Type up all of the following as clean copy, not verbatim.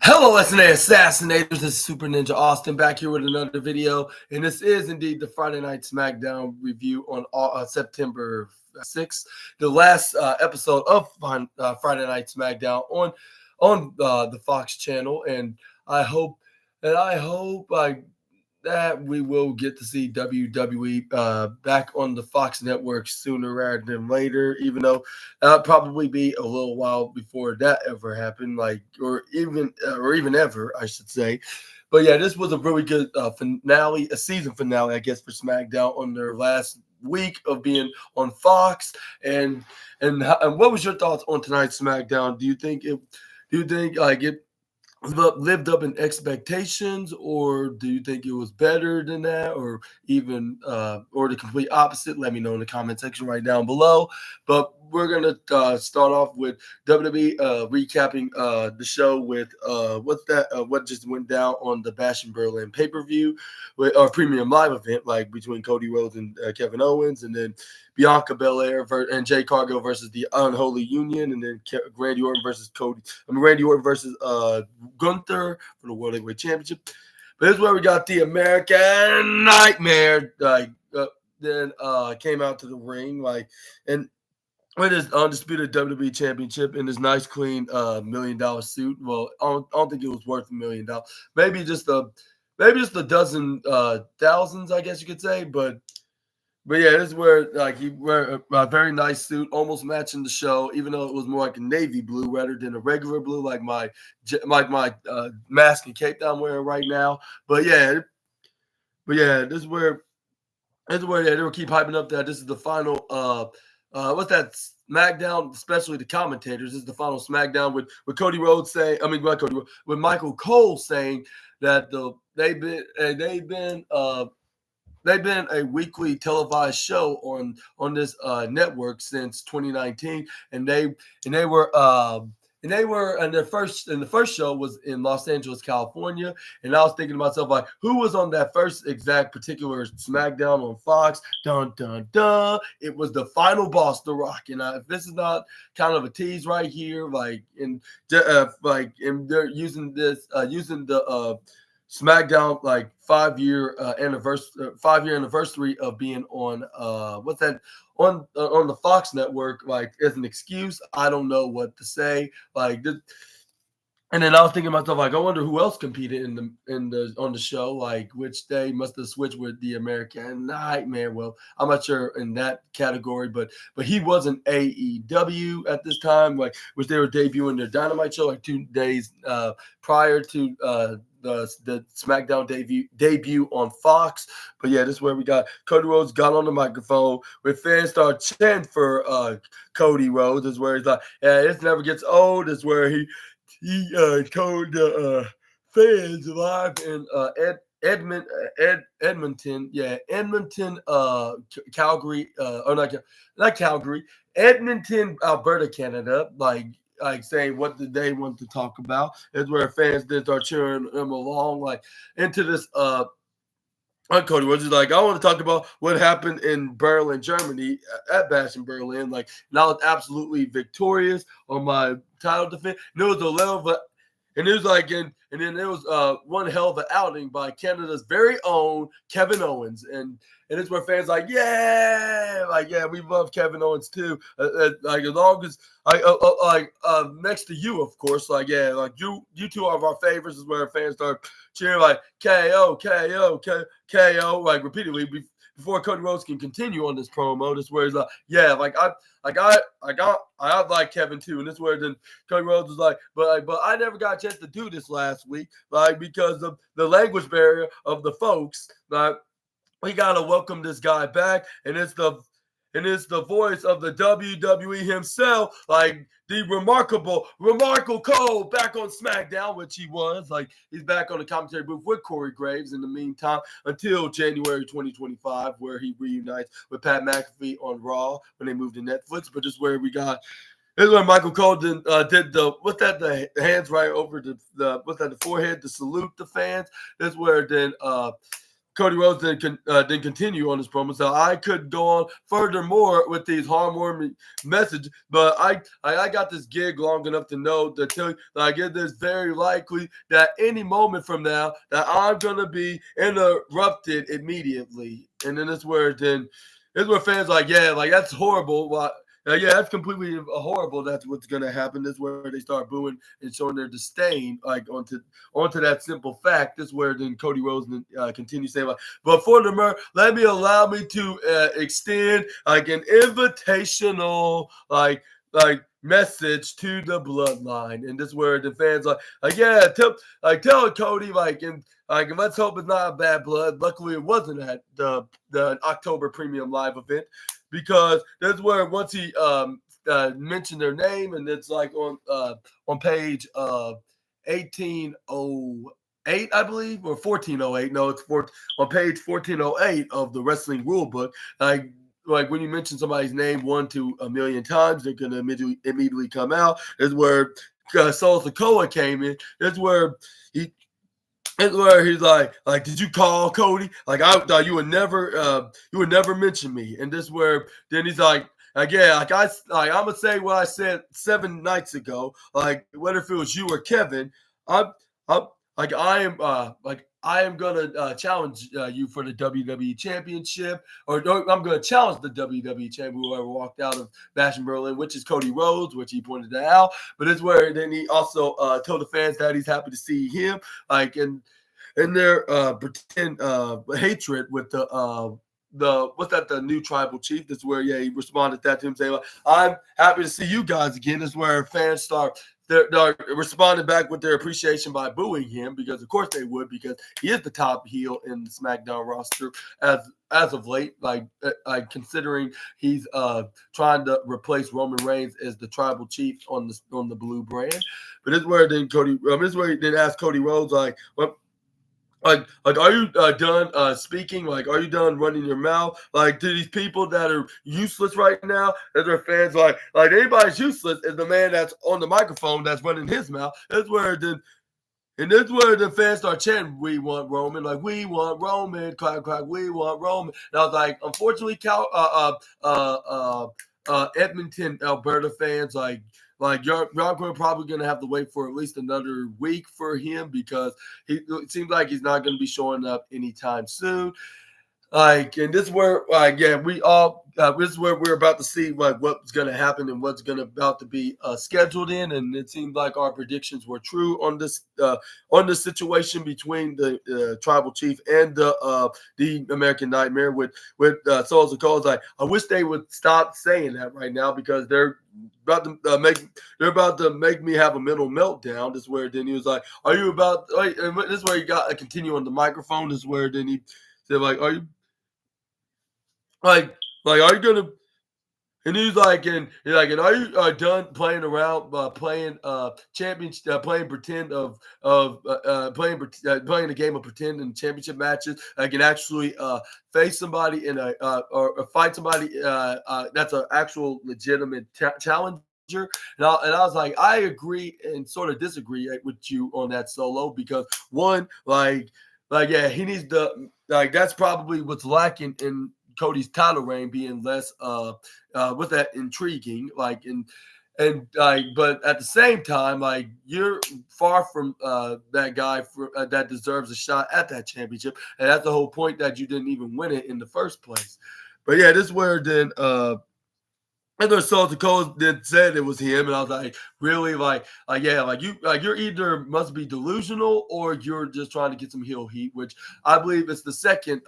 Hello, SNA Assassinators. This is Super Ninja Austin back here with another video. And this is indeed the Friday Night SmackDown review on September 6th, the last episode of Friday Night SmackDown on the Fox channel. And I hope that we will get to see WWE back on the Fox network sooner rather than later, even though that'll probably be a little while before that ever happened, or even ever, I should say. But yeah, this was a really good finale, a season finale, I guess, for SmackDown on their last week of being on Fox. And what was your thoughts on tonight's SmackDown? Do you think it lived up in expectations, or do you think it was better than that, or even or the complete opposite? Let me know in the comment section right down below. But we're gonna start off with WWE recapping the show with what just went down on the Bash in Berlin pay-per-view or premium live event, like between Cody Rhodes and Kevin Owens, and then Bianca Belair and Jay Cargill versus the Unholy Union, and then Randy Orton versus Gunther for the World Heavyweight Championship. But this is where we got the American Nightmare then came out to the ring, and with his undisputed WWE Championship in his nice, clean $1 million suit. Well, I don't think it was worth $1 million. Maybe just a dozen thousands, I guess you could say. But yeah, this is where he wear a very nice suit, almost matching the show, even though it was more like a navy blue rather than a regular blue, like my mask and cape that I'm wearing right now. But yeah, this is where they will keep hyping up that this is the final what's that SmackDown, especially the commentators. This is the final SmackDown with Cody Rhodes saying, with Michael Cole saying that they've been a weekly televised show on this network since 2019, and they were in the first show was in Los Angeles, California. And I was thinking to myself, like, who was on that first exact particular SmackDown on Fox? Dun dun dun! It was the final boss, The Rock. And if this is not kind of a tease right here, and they're using the SmackDown 5-year anniversary of being on on the Fox network as an excuse. I don't know what to say. And then I was thinking to myself, I wonder who else competed on the show, which they must have switched with the American Nightmare. Well, I'm not sure in that category, but he was an AEW at this time, which they were debuting their Dynamite show 2 days prior to the SmackDown debut on Fox. But yeah, this is where we got Cody Rhodes got on the microphone with fans start chanting for Cody Rhodes. This is where he's like, yeah, this never gets old. This is where he told the fans live in Edmonton, Calgary, or not Calgary, Edmonton, Alberta, Canada, saying what did they want to talk about. Is where fans did start cheering them along, into this Cody Rhodes is like, I want to talk about what happened in Berlin, Germany, at Bash in Berlin. And I was absolutely victorious on my title defense. And it was a level of and it was and then there was one hell of an outing by Canada's very own Kevin Owens. And it's where fans yeah, we love Kevin Owens too. As long as next to you, of course, you two are our favorites. Is where fans start cheering KO, KO, KO, repeatedly before Cody Rhodes can continue on this promo. This where he's I like Kevin too, and this where then Cody Rhodes was but I never got a chance to do this last week, because of the language barrier of the folks. We gotta welcome this guy back, and it's the voice of the WWE himself, the remarkable Cole, back on SmackDown, which he was. He's back on the commentary booth with Corey Graves in the meantime until January 2025, where he reunites with Pat McAfee on Raw when they moved to Netflix. But this is where we got. This is when Michael Cole did the hands right over the forehead to salute the fans. This is where then Cody Rhodes then continue on this promo. So I could go on furthermore with these heartwarming messages, but I got this gig long enough to know to tell you that I get this very likely that any moment from now that I'm gonna be interrupted immediately, and then it's where fans are like, yeah, like that's horrible. Yeah, that's completely horrible. That's what's gonna happen. This is where they start booing and showing their disdain, like onto that simple fact. This is where then Cody Rhodes continues saying, like, but for the allow me to extend like an invitational like message to the bloodline, and this is where the fans yeah, tell Cody and let's hope it's not bad blood. Luckily, it wasn't at the October Premium Live event, because that's where once he mentioned their name, and it's like on page 1808, I believe, or 1408. No, it's on page 1408 of the Wrestling Rule Book. Like when you mention somebody's name 1 to a million times, they're gonna immediately come out. Is where Solo Sikoa came in. That's where he's like, did you call Cody? Like, I thought you would never mention me. And this where then he's like, yeah, I'm gonna say what I said 7 nights ago. Like, whether if it was you or Kevin, I am gonna challenge you for the WWE Championship, or I'm gonna challenge the WWE Champion, whoever walked out of Bash in Berlin, which is Cody Rhodes, which he pointed that out. But it's where then he also told the fans that he's happy to see him, like in their pretend hatred with the new tribal chief. That's where he responded that to him saying, I'm happy to see you guys again. That's where fans they're responding back with their appreciation by booing him, because of course they would, because he is the top heel in the SmackDown roster as of late, like considering he's trying to replace Roman Reigns as the tribal chief on the blue brand. But this is where then he then asked Cody Rhodes are you done speaking? Like, are you done running your mouth? Like, to these people that are useless right now, as their fans, like anybody's useless is the man that's on the microphone that's running his mouth. That's where the fans start chanting, "We want Roman!" Like, we want Roman, clap, clap, we want Roman. And I was like, unfortunately, Edmonton, Alberta fans, you're probably going to have to wait for at least another week for him, because it seems like he's not going to be showing up anytime soon. And this is where, this is where we're about to see what's going to happen and what's about to be scheduled in. And it seems like our predictions were true on this situation between the tribal chief and the American Nightmare with Solo Sikoa. Like, I wish they would stop saying that right now, because they're about to make me have a mental meltdown. This is where then he was like, "Are you about?" And this is where he got to continue on the microphone. This is where then he said, "Like, are you?" Like, are you gonna? And he's like, and are you done playing around, playing championship, playing pretend playing a game of pretend in championship matches? I can actually face somebody in or fight somebody that's an actual legitimate challenger. And I was like, I agree and sort of disagree with you on that, Solo, because one, yeah, he needs that's probably what's lacking in Cody's title reign, being less with that intriguing, but at the same time, you're far from that guy that deserves a shot at that championship, and that's the whole point, that you didn't even win it in the first place. But yeah, this is where then and then Solo Sikoa then said it was him, and I was like, really, you're either must be delusional, or you're just trying to get some heel heat, which I believe is the second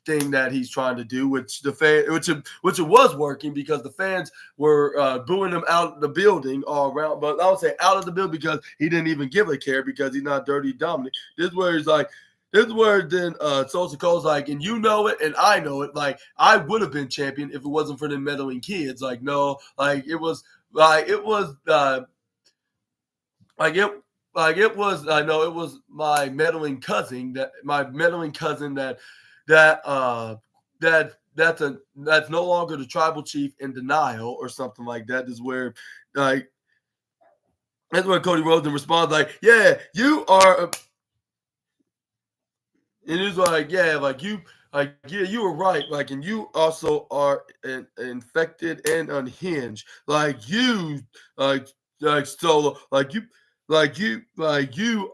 thing that he's trying to do, which it was working, because the fans were booing him out of the building all around. But I would say out of the building, because he didn't even give a care, because he's not Dirty Dominic. This is where he's like. This is where then Solo Sikoa's like, and you know it, and I know it. Like, I would have been champion if it wasn't for the meddling kids. Like, no, it was my meddling cousin that's no longer the tribal chief in denial, or something like that. This is where that's where Cody Rhodes responds like, yeah, you are. it is like, yeah, yeah, you were right. Like, and you also are infected and unhinged. Like, like Solo, like you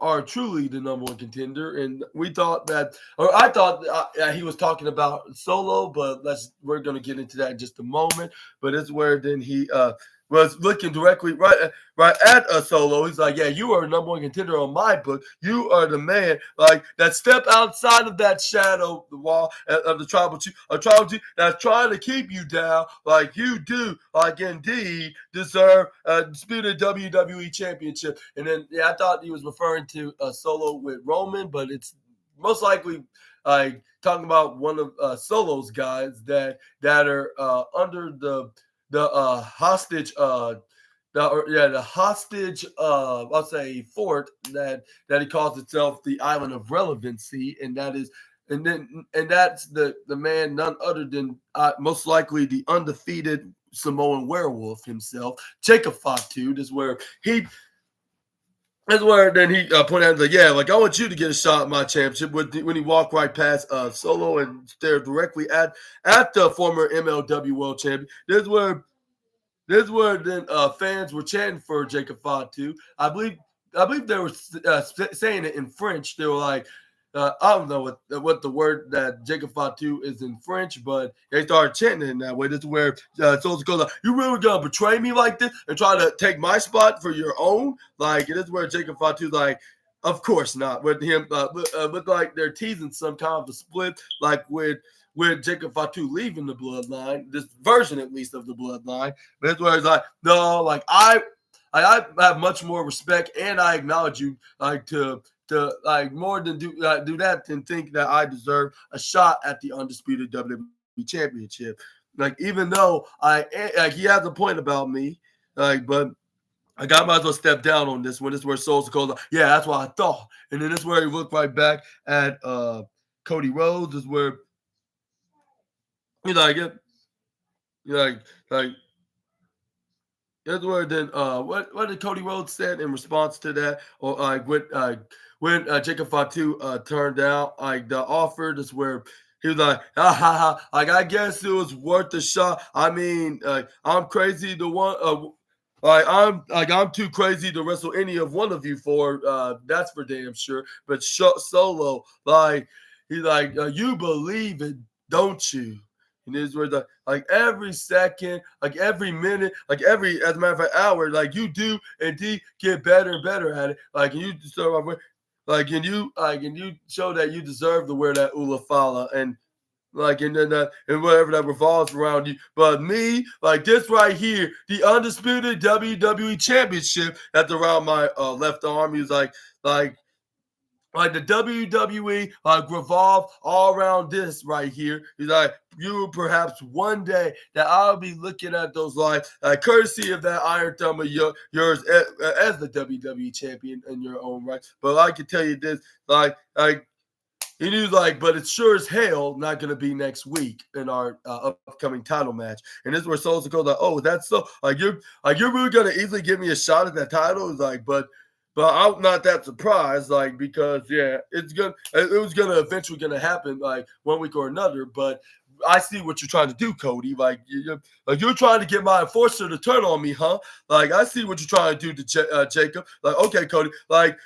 are truly the number one contender. And we thought that, or I thought he was talking about Solo, but we're gonna get into that in just a moment. But it's where then he was looking directly right at a Solo. He's like, yeah, you are number one contender on my book. You are the man, like that step outside of that shadow, the wall of the tribal chief that's trying to keep you down, like you do, like indeed deserve a disputed WWE championship. And then, yeah, I thought he was referring to a Solo with Roman, but it's most likely like talking about one of Solo's guys that are under the hostage the hostage I'll say fort that he calls itself the Island of Relevancy, and that's the man none other than most likely the undefeated Samoan werewolf himself, Jacob Fatu. That's where then he pointed out, like, yeah, like, I want you to get a shot at my championship. When he walked right past Solo and stared directly at the former MLW world champion. This is where then fans were chanting for Jacob Fatu. I believe they were saying it in French. They were like, I don't know what the word that Jacob Fatu is in French, but they started chanting it in that way. This is where Sosa goes, like, you really gonna betray me like this and try to take my spot for your own? Like, it is where Jacob Fatu's like, of course not. With him, but like they're teasing some kind of a split, like with Jacob Fatu leaving the bloodline, this version at least of the bloodline. But that's where it's like, no, like I have much more respect, and I acknowledge you, like to like more than do that than think that I deserve a shot at the undisputed WWE championship. Like, even though like he has a point about me, like, but I might as well step down on this one. This is where Souls goes, like, yeah, that's what I thought. And then this is where he looked right back at Cody Rhodes. This is where you like it, you like that's where then what did Cody Rhodes said in response to that, or when Jacob Fatu turned down like the offer. That's where he was like, ha ha ha, like, I guess it was worth a shot. I mean, I'm crazy to want I'm too crazy to wrestle any of one of you for that's for damn sure. But Solo, like, he's like, you believe it, don't you? And this is where like every second, like every minute, like as a matter of fact hour, like you do indeed get better and better at it. Like, and you deserve, and you show that you deserve to wear that Ulafala, and like, and then and whatever that revolves around you. But me, like this right here, the undisputed WWE Championship that's around my left arm. He was like the WWE revolve all around this right here. He's like, you perhaps one day that I'll be looking at those courtesy of that Iron Thumb of yours as the WWE champion in your own right. But I can tell you this, and he was like, but it's sure as hell not going to be next week in our upcoming title match. And this is where Sosa goes like, oh, that's so you're really going to easily give me a shot at that title. It's like, but I'm not that surprised, like, because yeah, it was gonna eventually gonna happen, like, one week or another. But I see what you're trying to do, Cody. Like, you're trying to get my enforcer to turn on me, huh? Like, I see what you're trying to do to Jacob. Like, okay, Cody. Like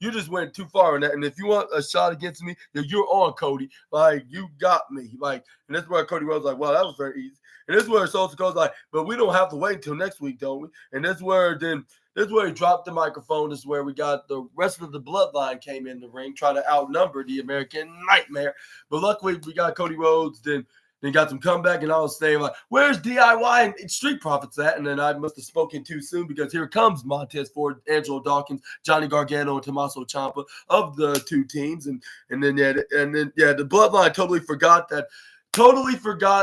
you just went too far in that. And if you want a shot against me, you're on, Cody. Like, you got me. Like, and that's where Cody was like, well, that was very easy. And this is where Sosa goes like, but we don't have to wait until next week, don't we? And this is where he dropped the microphone. This is where we got the rest of the bloodline came in the ring, trying to outnumber the American Nightmare. But luckily, we got Cody Rhodes, then got some comeback, and I was saying, like, where's DIY and Street Profits at? And then I must have spoken too soon, because here comes Montez Ford, Angelo Dawkins, Johnny Gargano, and Tommaso Ciampa of the two teams. And then the bloodline totally forgot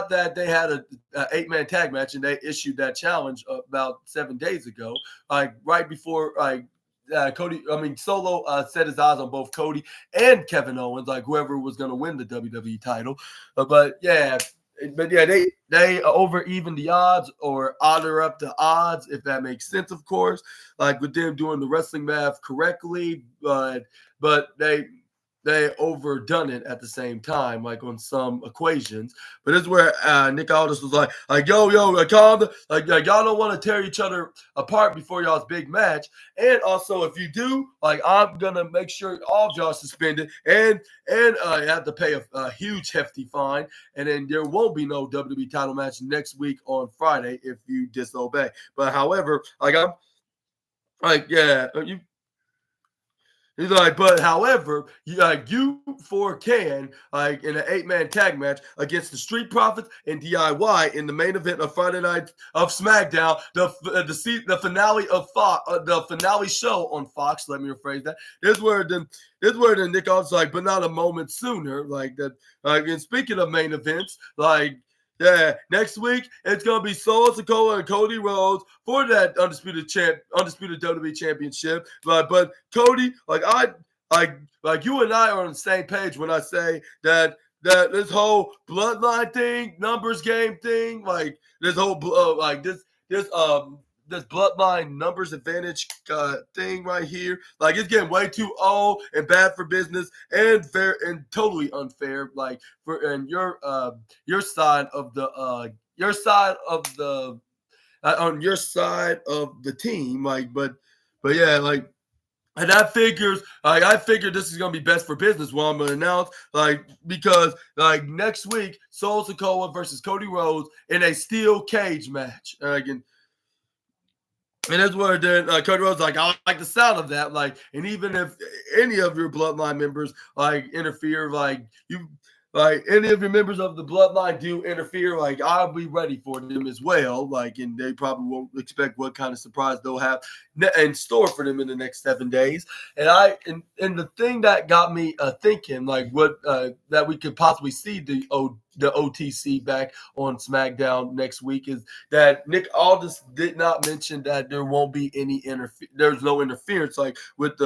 that they had a 8-man tag match, and they issued that challenge about 7 days ago, like right before Solo set his eyes on both Cody and Kevin Owens, like whoever was going to win the WWE title. But yeah, they over even the odds, or odder up the odds, if that makes sense, of course, like with them doing the wrestling math correctly. But they they overdone it at the same time, like on some equations. But this is where Nick Aldis was like yo, calm, like y'all don't want to tear each other apart before y'all's big match. And also, if you do, like I'm gonna make sure all of y'all suspended and you have to pay a huge hefty fine. And then there won't be no WWE title match next week on Friday if you disobey. But however, like I'm like yeah, you he's like, but however, you four can like in an 8-man tag match against the Street Profits and DIY in the main event of Friday night of SmackDown, the finale of Fox, the finale show on Fox. Let me rephrase that. This where the Nick Aldis like, but not a moment sooner. Like that. Like, and speaking of main events, like. Yeah, next week it's gonna be Solo Sikoa and Cody Rhodes for that undisputed WWE championship. But Cody, like you and I are on the same page when I say that this whole bloodline thing, numbers game thing, like this whole this bloodline numbers advantage thing right here, like it's getting way too old and bad for business and fair and totally unfair. Like for and your side of the on your side of the team, like but yeah, like. And I figured this is gonna be best for business. What I'm gonna announce, like, because like next week, Solo Sikoa versus Cody Rhodes in a steel cage match. And that's where then Cody Rhodes like, I like the sound of that. Like, and even if any of your bloodline members like interfere, like any of your members of the bloodline do interfere, like I'll be ready for them as well. Like, and they probably won't expect what kind of surprise they'll have in store for them in the next 7 days. And the thing that got me thinking, like what that we could possibly see the OTC back on SmackDown next week is that Nick Aldis did not mention that there won't be any there's no interference, like with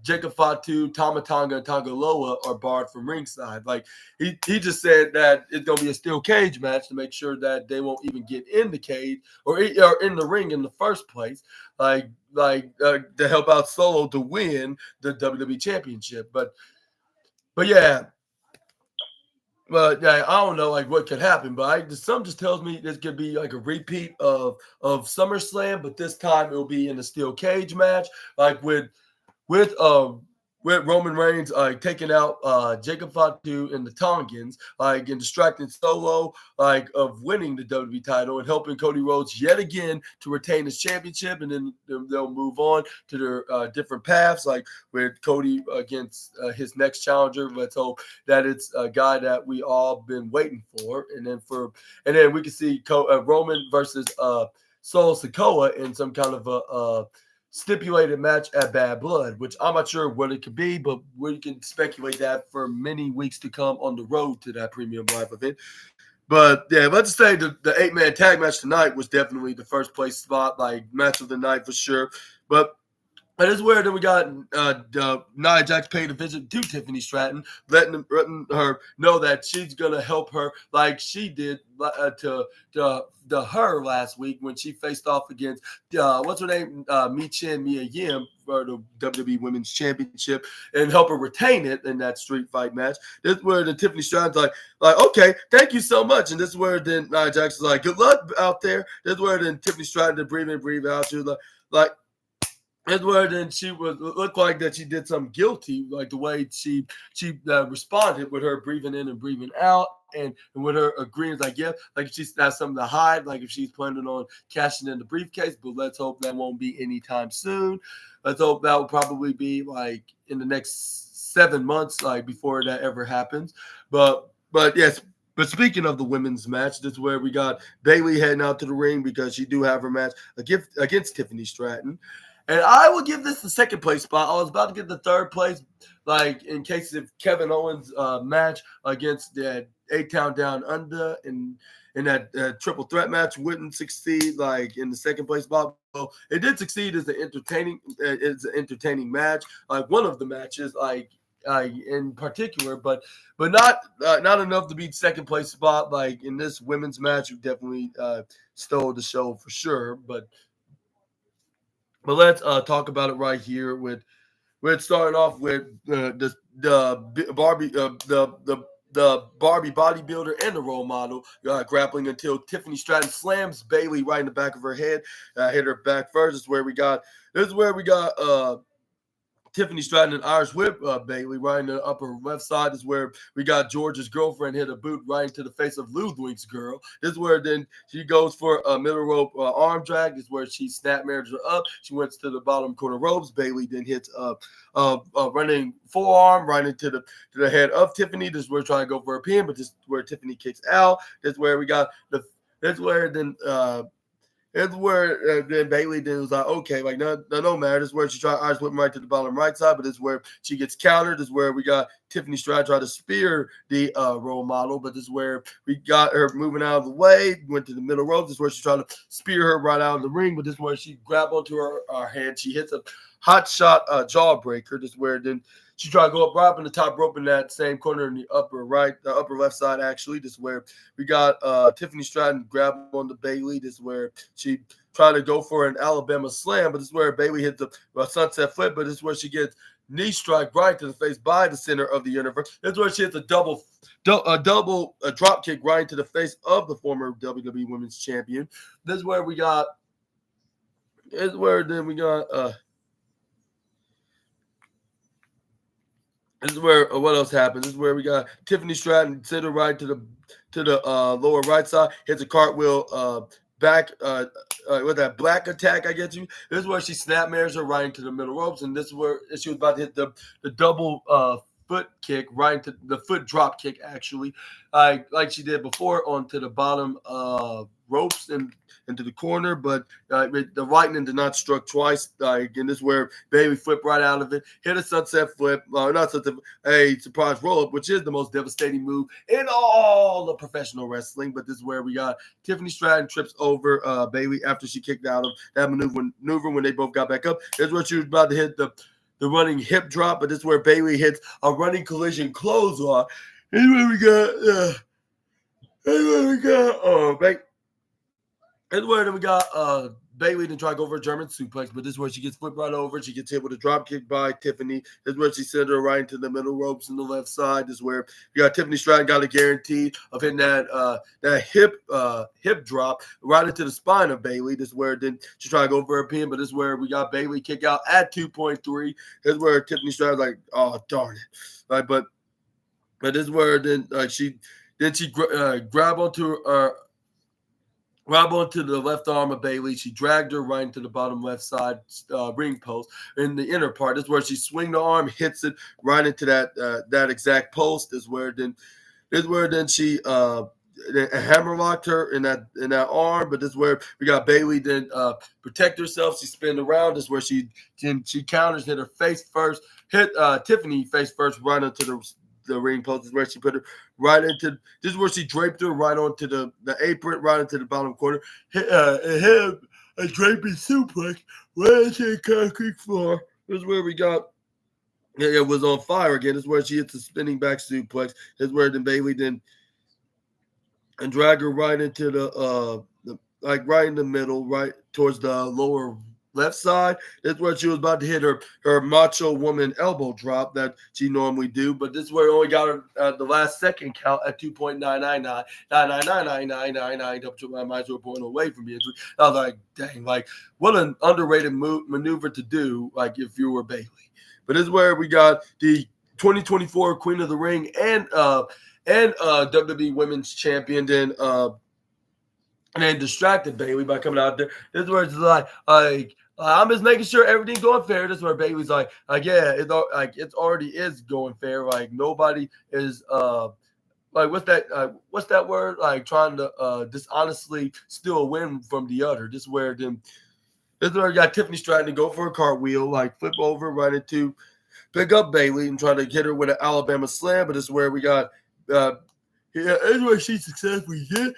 Jacob Fatu, Tama Tonga, and Tangaloa are barred from ringside. Like he just said that it's gonna be a steel cage match to make sure that they won't even get in the cage or in the ring in the first place. To help out Solo to win the WWE Championship. But yeah. But yeah, I don't know like what could happen, but some just tells me this could be like a repeat of SummerSlam, but this time it'll be in a steel cage match, like with with Roman Reigns taking out Jacob Fatu and the Tongans, like and distracting Solo like of winning the WWE title and helping Cody Rhodes yet again to retain his championship, and then they'll move on to their different paths, like with Cody against his next challenger. Let's hope that it's a guy that we all been waiting for, and then we can see Roman versus Solo Sikoa in some kind of a stipulated match at Bad Blood, which I'm not sure what it could be, but we can speculate that for many weeks to come on the road to that premium live event. But yeah, let's say the 8-man tag match tonight was definitely the first place spot, like match of the night for sure. But this is where then we got Nia Jax paid a visit to Tiffany Stratton, letting her know that she's gonna help her like she did to her last week when she faced off against what's her name, Mia Yim for the WWE Women's Championship and help her retain it in that street fight match. This is where the Tiffany Stratton's like okay, thank you so much, and this is where then Nia Jax is like, good luck out there. This is where then Tiffany Stratton to breathe in, breathe out. She was like. That's where then she would look like that she did something guilty, like the way she responded with her breathing in and breathing out, and with her agreeing, like yeah, like if she has something to hide, like if she's planning on cashing in the briefcase. But let's hope that won't be anytime soon. Let's hope that will probably be like in the next 7 months, like before that ever happens. But yes. But speaking of the women's match, this is where we got Bayley heading out to the ring because she do have her match against Tiffany Stratton. And I will give this the second place spot. I was about to get the third place, like in case if Kevin Owens' match against the A-Town Down Under in that triple threat match wouldn't succeed, like in the second place spot. Well, it did succeed as an entertaining match, like one of the matches, like in particular, but not enough to be second place spot. Like in this women's match, you definitely stole the show for sure, but let's talk about it right here with we're starting off with the Barbie the Barbie bodybuilder and the role model grappling until Tiffany Stratton slams Bailey right in the back of her head, hit her back first. This is where we got Tiffany Stratton and Irish whip Bailey right in the upper left side. Is where we got George's girlfriend hit a boot right into the face of Ludwig's girl. This is where then she goes for a middle rope arm drag. This is where she snap marriage her up. She went to the bottom corner ropes. Bailey then hits running forearm right into the head of Tiffany. This is where we're trying to go for a pin, but this is where Tiffany kicks out. This is where we got the. That's where then. It's where then Bailey then was like, okay, like no matter. This is where she tried Irish whip right to the bottom right side, but this is where she gets countered. This is where we got Tiffany Stratton try to spear the role model, but this is where we got her moving out of the way, went to the middle rope. This is where she tried to spear her right out of the ring, but this is where she grabbed onto her hand. She hits a hot shot jawbreaker. This is where then she tried to go up right up in the top rope in that same corner in the upper left side, actually. This is where we got Tiffany Stratton grab on the Bailey. This is where she tried to go for an Alabama slam, but this is where Bailey hit the sunset flip, but this is where she gets knee strike right to the face by the center of the universe. This is where she hits a double drop kick right into the face of the former WWE Women's Champion. This is where we got This is where what else happened? This is where we got Tiffany Stratton center right to the lower right side, hits a cartwheel back with that black attack. I get you. This is where she snap mares her right into the middle ropes, and this is where she was about to hit the double foot kick right into the foot drop kick, actually, like she did before, onto the bottom ropes and into the corner, but the lightning did not struck twice. And this is where Bailey flipped right out of it, hit a sunset flip, a surprise roll up, which is the most devastating move in all of professional wrestling. But this is where we got Tiffany Stratton trips over Bailey after she kicked out of that maneuver when they both got back up. This is where she was about to hit the running hip drop, but this is where Bailey hits a running collision clothesline. This is where we got. And where we got Bailey to try to go for a German suplex, but this is where she gets flipped right over. She gets hit with a drop kick by Tiffany. This is where she sent her right into the middle ropes on the left side. This is where we got Tiffany Stratton got a guarantee of hitting that hip drop right into the spine of Bailey. This is where then she tried to go for a pin, but this is where we got Bailey kick out at 2.3. This is where Tiffany Stratton's like, oh darn it, but this is where then she grab onto the left arm of Bailey. She dragged her right into the bottom left side ring post in the inner part. This is where she swing the arm, hits it right into that exact post. This is where then she hammerlocked her in that arm. But this is where we got Bailey then protect herself. She spin around. This is where she counters, hit her face first, hit Tiffany face first right into the ring post. Is where she put her right into. This is where she draped her right onto the apron, right into the bottom corner. Hit a draping suplex right into the concrete floor. This is where we got. It was on fire again. This is where she hits a spinning back suplex. This is where then Bailey then and drag her right into the right in the middle, right towards the lower left side. That's where she was about to hit her macho woman elbow drop that she normally do, but this is where it only got her at the last second count at 2.999. 9999999 up to my mind 0 point away from being. I was like, dang, like what an underrated maneuver to do, like if you were Bailey. But this is where we got the 2024 Queen of the Ring and WWE Women's Champion, then distracted Bailey by coming out there. This is where it's like I'm just making sure everything's going fair. This is where Bailey's like yeah, it's already is going fair. Like nobody is what's that word? Like trying to dishonestly steal a win from the other. This is where you got Tiffany Stratton to go for a cartwheel, like flip over right into pick up Bailey and try to hit her with an Alabama slam. But this is where we got anyway, she successfully hit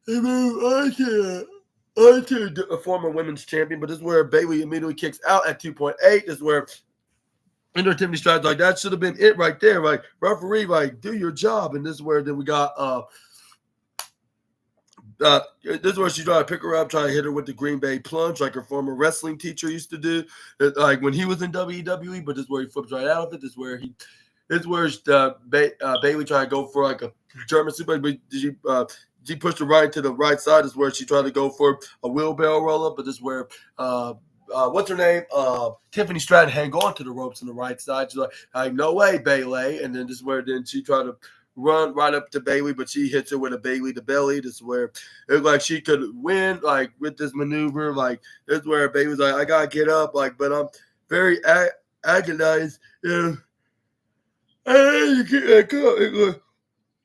and move onto a former women's champion. But this is where Bailey immediately kicks out at 2.8. This is where Tiffany Stratton's like, that should have been it right there. Like, referee, like, do your job. And this is where then we got this is where she tried to pick her up, try to hit her with the Green Bay plunge, like her former wrestling teacher used to do, like when he was in WWE. But this is where he flips right out of it. This is where Bailey tried to go for like a German suplex, but she pushed her right to the right side. This is where she tried to go for a wheelbarrow roll up, but this is where what's her name? Tiffany Stratton hang on to the ropes on the right side. She's like, no way, Bailey. And then this is where then she tried to run right up to Bailey, but she hits her with a Bailey to belly. This is where it looked like she could win, like with this maneuver. Like this is where Bailey's like, I gotta get up, like, but I'm very agonized. Yeah.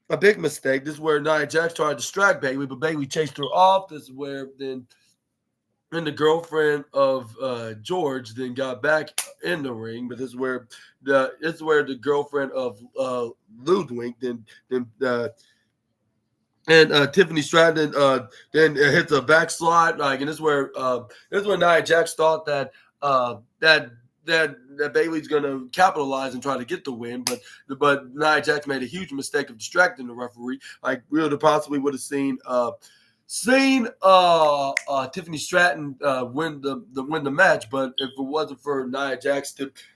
A big mistake. This is where Nia Jax tried to distract Bailey, but Bailey chased her off. This is where then the girlfriend of George then got back in the ring, but this is where the girlfriend of Ludwig and Tiffany Stratton then hits a backslide, like, and this is where Nia Jax thought that Bailey's gonna capitalize and try to get the win, but Nia Jax made a huge mistake of distracting the referee. Like, we would have seen Tiffany Stratton win the match, but if it wasn't for Nia Jax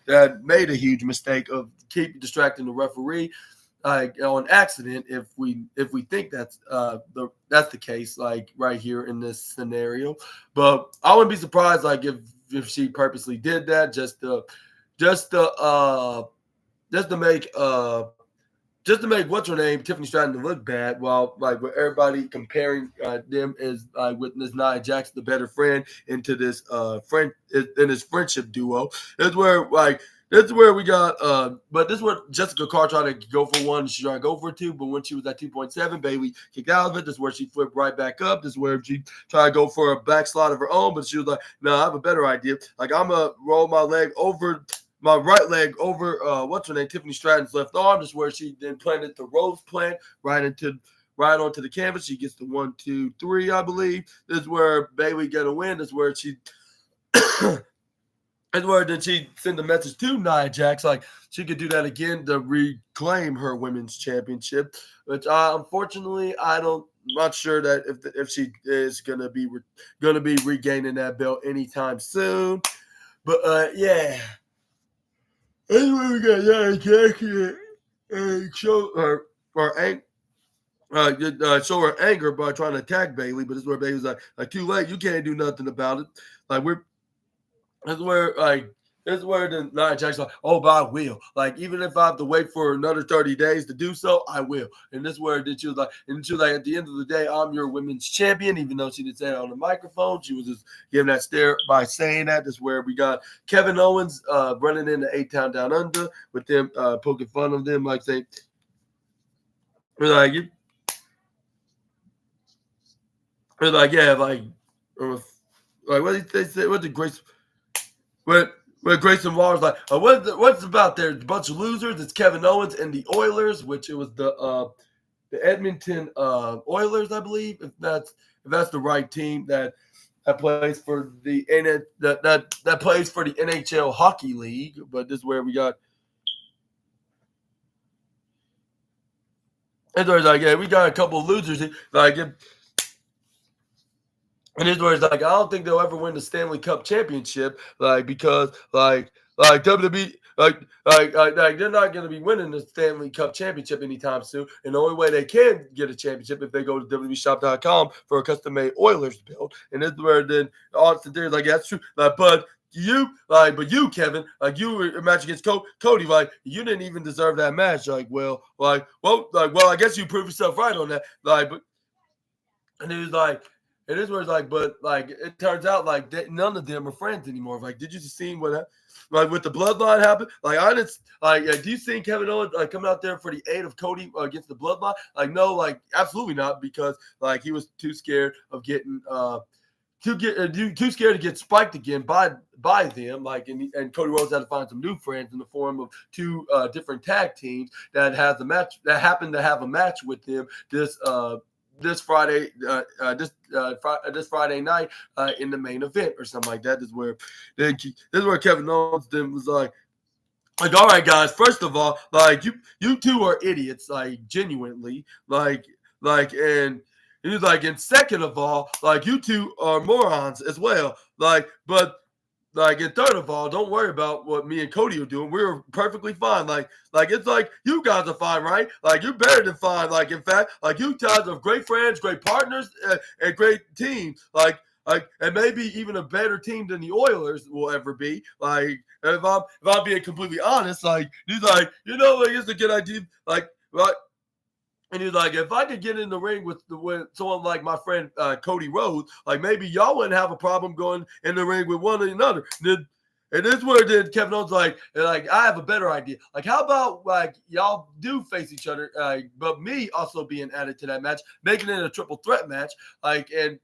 that made a huge mistake of keep distracting the referee on accident, if we think that's the case, like right here in this scenario. But I wouldn't be surprised, like, if she purposely did that just to make what's her name, Tiffany Stratton, look bad, while like with everybody comparing them as with this Nia Jax, the better friend, into this friendship duo. That's where we got but this is where Jessica Carr tried to go for one. She tried to go for two, but when she was at 2.7, Bailey kicked out of it. This is where she flipped right back up. This is where she tried to go for a backslide of her own, but she was like, no, I have a better idea. Like, I'm gonna roll my right leg over what's her name, Tiffany Stratton's left arm. This is where she then planted the rose plant right onto the canvas. She gets the 1, 2, 3, I believe. This is where Bailey got a win. This is where she that's where then she sent a message to Nia Jax, like she could do that again to reclaim her women's championship. Which unfortunately, I'm not sure that if she is gonna be regaining that belt anytime soon. But yeah. Anyway, we got Nia Jax and show her show her anger by trying to attack Bailey, but this is where Bailey's like too late, you can't do nothing about it. Like this is where the Nia Jax like, oh, but I will. Like, even if I have to wait for another 30 days to do so, I will. And this is where she was like, at the end of the day, I'm your women's champion, even though she didn't say it on the microphone. She was just giving that stare by saying that. This is where we got Kevin Owens running into A-Town Down Under with them poking fun of them, like saying, yeah, like what did they say? What did Grace? When Grayson Waller's like, what's about there? A bunch of losers. It's Kevin Owens and the Oilers, which it was the Edmonton Oilers, I believe, if that's the right team that plays for the that plays for the NHL Hockey League. But this is where we got. And there's like, yeah, we got a couple of losers here. Like, and this is like, I don't think they'll ever win the Stanley Cup championship, like, because like WWE, like they're not going to be winning the Stanley Cup championship anytime soon. And the only way they can get a championship if they go to WWEshop.com for a custom-made Oilers build. And this is where then Austin there's like, that's true. Like, but you, Kevin, like, you were a match against Cody, like, you didn't even deserve that match. Like, well, I guess you proved yourself right on that. Like, but and it was like. It is where it's like, but like it turns out like none of them are friends anymore. Like, did you just see what like with the bloodline happened? Like, I didn't like. Do you see Kevin Owens like coming out there for the aid of Cody against the bloodline? Like, no, like absolutely not, because like he was too scared of getting too scared to get spiked again by them. Like, and Cody Rhodes had to find some new friends in the form of two different tag teams that happened to have a match with them this Friday, this Friday night in the main event or something like that. This is where Kevin Owens then was like, all right, guys. First of all, like you two are idiots, like genuinely, like, and and he's like, and second of all, like you two are morons as well. Like, and third of all, don't worry about what me and Cody are doing. We're perfectly fine. Like it's like you guys are fine, right? Like you're better than fine. Like in fact, like you guys are great friends, great partners, and great team. And maybe even a better team than the Oilers will ever be. Like if I'm being completely honest, like he's like, like it's a good idea. Like. And he's like, if I could get in the ring with someone like my friend Cody Rhodes, like maybe y'all wouldn't have a problem going in the ring with one another. And this is where then Kevin Owens like I have a better idea. Like, how about like y'all do face each other, but me also being added to that match, making it a triple threat match, and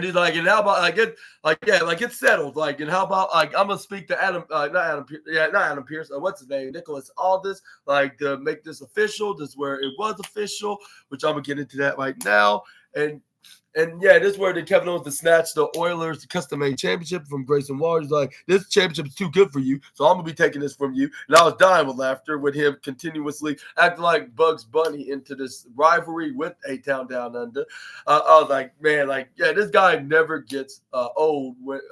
he's like, and how about it's settled. Like, and how about like I'm gonna speak to not Adam Pierce. What's his name? Nicholas Aldis. Like to make this official. This is where it was official, which I'm gonna get into that right now. And yeah, this is where Kevin Owens to snatch the Oilers custom-made championship from Grayson Waller. He's like, this championship is too good for you, so I'm going to be taking this from you. And I was dying with laughter with him continuously acting like Bugs Bunny into this rivalry with A-Town Down Under. I was like, man, like, yeah, this guy never gets old with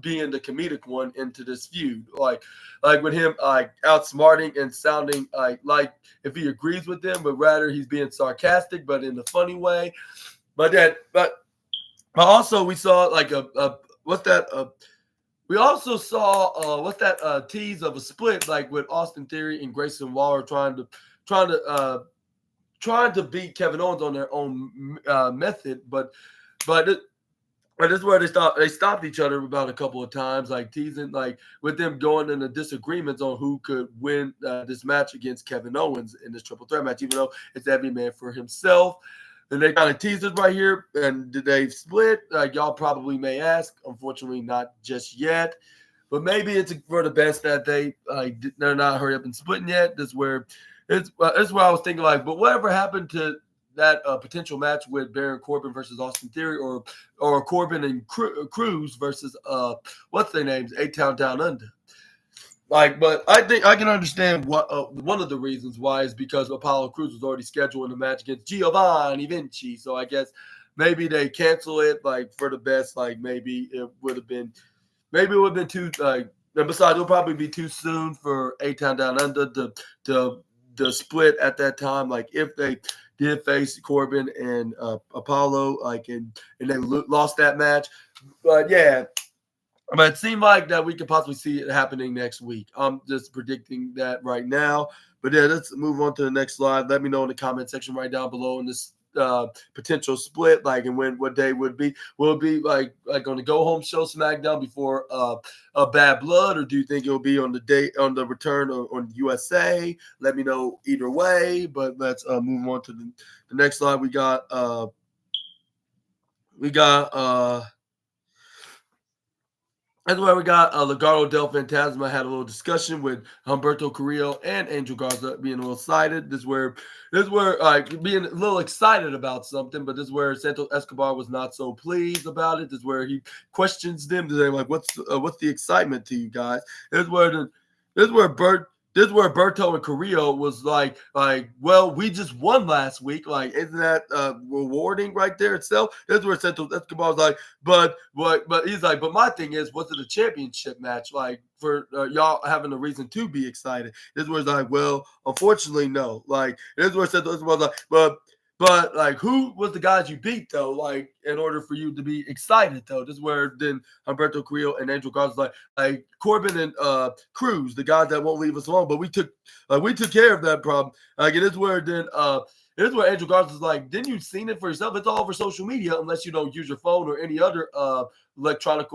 being the comedic one into this feud. Like with him outsmarting and sounding like if he agrees with them, but rather he's being sarcastic, but in a funny way. But also we saw like we also saw tease of a split like with Austin Theory and Grayson Waller trying to beat Kevin Owens on their own method, but this is where they stopped each other about a couple of times, like teasing, like with them going into disagreements on who could win this match against Kevin Owens in this triple threat match, even though it's every man for himself. And they kind of teased us right here. And did they split? Like y'all probably may ask. Unfortunately, not just yet. But maybe it's for the best that they're not hurry up and splitting yet. This is where I was thinking like, but whatever happened to that potential match with Baron Corbin versus Austin Theory, or Corbin and Cruz versus what's their names, A-Town Down Under. Like, but I think I can understand what one of the reasons why is because Apollo Crews was already scheduled in a match against Giovanni Vinci. So I guess maybe they cancel it like for the best. Like maybe it would have been too and besides it'll probably be too soon for A-Town Down Under the split at that time. Like if they did face Corbin and Apollo, like and they lost that match. But yeah. But it seemed like that we could possibly see it happening next week. I'm just predicting that right now. But yeah, let's move on to the next slide. Let me know in the comment section right down below in this potential split, like and what day would be. Will it be like on the go home show SmackDown before a Bad Blood, or do you think it'll be on the return on USA? Let me know either way. But let's move on to the next slide. We got That's why we got Legado del Fantasma had a little discussion with Humberto Carrillo and Angel Garza being a little excited. This is where being a little excited about something, but this is where Santos Escobar was not so pleased about it. This is where he questions them today, like, what's the excitement to you guys? This is where Berto and Carrillo was like, well, we just won last week. Like, isn't that rewarding right there itself? This is where Santos Escobar was like, but he's like, but my thing is, was it a championship match? Like, for y'all having a reason to be excited? This is where it's like, well, unfortunately, no. Like, this is where Santos Escobar was like, but like, who was the guys you beat though? Like, in order for you to be excited though, this is where then Humberto Carrillo and Angel Garza like Corbin and Cruz, the guys that won't leave us alone. But we took care of that problem. Like, it is where then it is where Angel Garza's like, didn't you seen it for yourself? It's all over social media unless you don't use your phone or any other electronic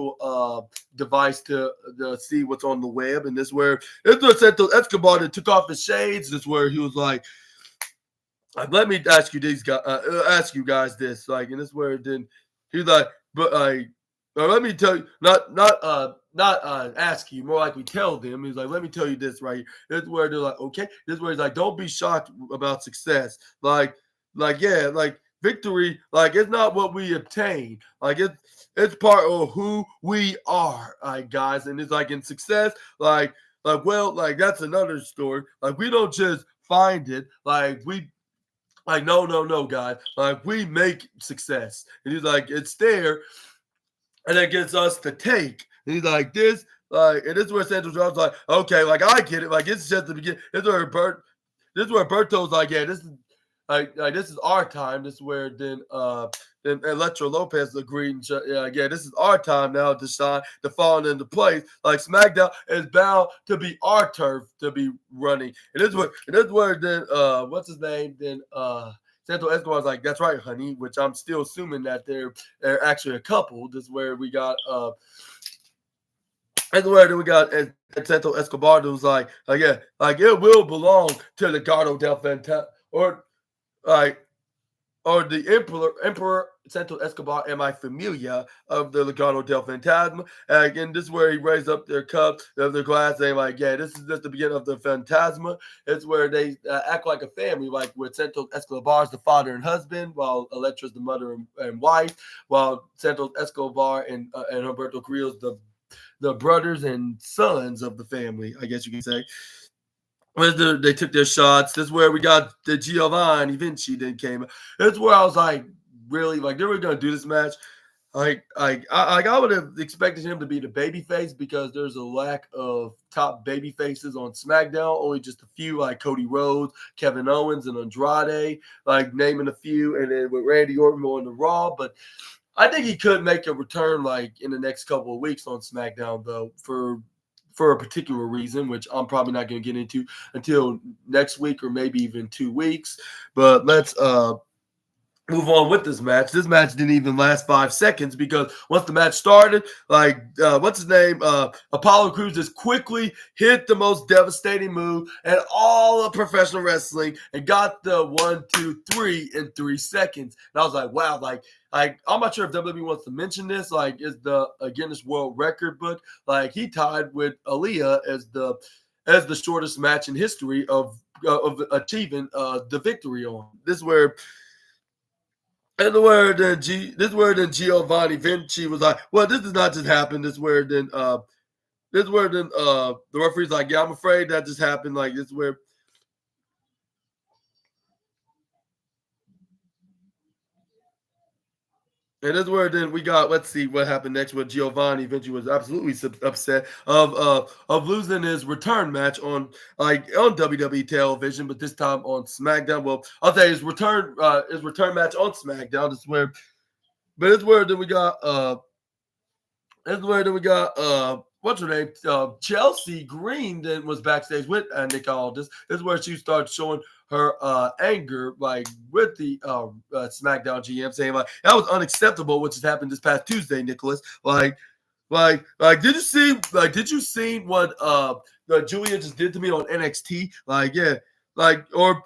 device to see what's on the web. And this is where Santos Escobar that took off his shades. This is where he was like, let me ask you guys this, like, and this is where then he's like, but let me tell you, not ask you, more likely tell them. He's like, let me tell you this right here. This is where they're like, okay. This is where he's like, don't be shocked about success. Like yeah, like victory, like it's not what we obtain. Like it's part of who we are, guys. And it's like in success, like well, like that's another story. Like we don't just find it, like Like, no, no, no, God. Like, we make success. And he's like, it's there, and it gets us to take. And he's like, this, like, and this is where Central Drum's like, okay, like, I get it. Like, it's just the beginning. This is where Berto's like, yeah, this is like this is our time. This is where then Electro Lopez agreed. And yeah, this is our time now to shine, to fall into place. Like SmackDown is bound to be our turf to be running. And this is where then what's his name? Then Santo Escobar's like, that's right, honey, which I'm still assuming that they're actually a couple. This is where we got that's where we got Santo Escobar that was like yeah, like it will belong to Legado del Fantasma, or like or the Emperor Santo Escobar and my familia of the Legado del Fantasma. And again, this is where he raised up their cup of their glass, saying like, yeah, this is just the beginning of the Fantasma. It's where they act like a family, like with Santo Escobar is the father and husband, while Electra's the mother and wife, while Santo Escobar and Humberto Carrillo's the brothers and sons of the family, I guess you can say. They took their shots. This is where we got the Giovanni Vinci then came. That's where I was like, really, like they were gonna do this match. I would have expected him to be the baby face because there's a lack of top baby faces on SmackDown. Only just a few, like Cody Rhodes, Kevin Owens, and Andrade, like naming a few, and then with Randy Orton on the Raw. But I think he could make a return like in the next couple of weeks on SmackDown, though, for a particular reason, which I'm probably not going to get into until next week or maybe even 2 weeks. But let's move on with this match. This match didn't even last 5 seconds because once the match started, like what's his name? Apollo Crews just quickly hit the most devastating move in all of professional wrestling and got the 1, 2, 3 in 3 seconds. And I was like, wow, like I'm not sure if WWE wants to mention this. Like, is the Guinness World Record book? Like, he tied with Aaliyah as the shortest match in history of achieving the victory on. This is where Giovanni Vinci was like, well, this does not just happen. This is where the referee's like, yeah, I'm afraid that just happened. Like, this is where. And that's where then we got. Let's see what happened next. With Giovanni Vinci was absolutely upset of losing his return match on WWE television, but this time on SmackDown. Well, I'll say his return match on SmackDown. This is where, but it's where then we got what's her name? Chelsea Green then was backstage with Nick Aldis. This is where she started showing her anger, like with the SmackDown GM, saying like that was unacceptable, which has happened this past Tuesday, Nicholas. Did you see what Julia just did to me on NXT? Like, yeah, like or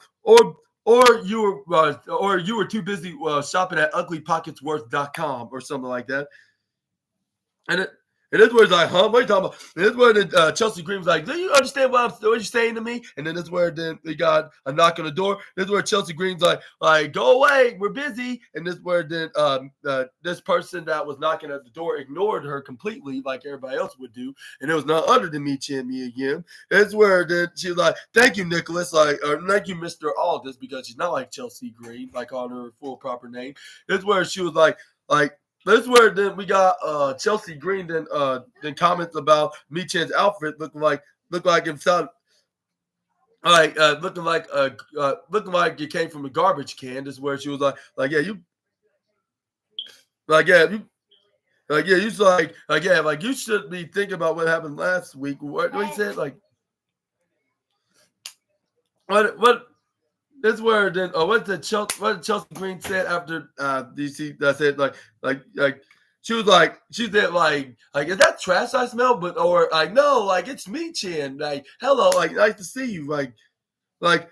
you were too busy shopping at uglypocketsworth.com or something like that. And this where it's like, huh? What are you talking about? And this where the Chelsea Green was like, do you understand what you're saying to me? And then this where then we got a knock on the door. This is where Chelsea Green's like, go away, we're busy. And this where then this person that was knocking at the door ignored her completely, like everybody else would do. And it was none other than me, again. This is where then she was like, thank you, Nicholas, or thank you, Mr. Aldis, because she's not like Chelsea Green, like on her full proper name. This is where she was like. This is where then we got Chelsea Green then comments about Michan's outfit looking like himself, looking like it came from a garbage can. This is where she was like yeah you like yeah you like yeah you like you should be thinking about what happened last week. What he said what. This is where then what Chelsea Green said after DC that said like she said like is that trash I smell? But or like no, like it's me, Chin. Like hello, like nice to see you. Like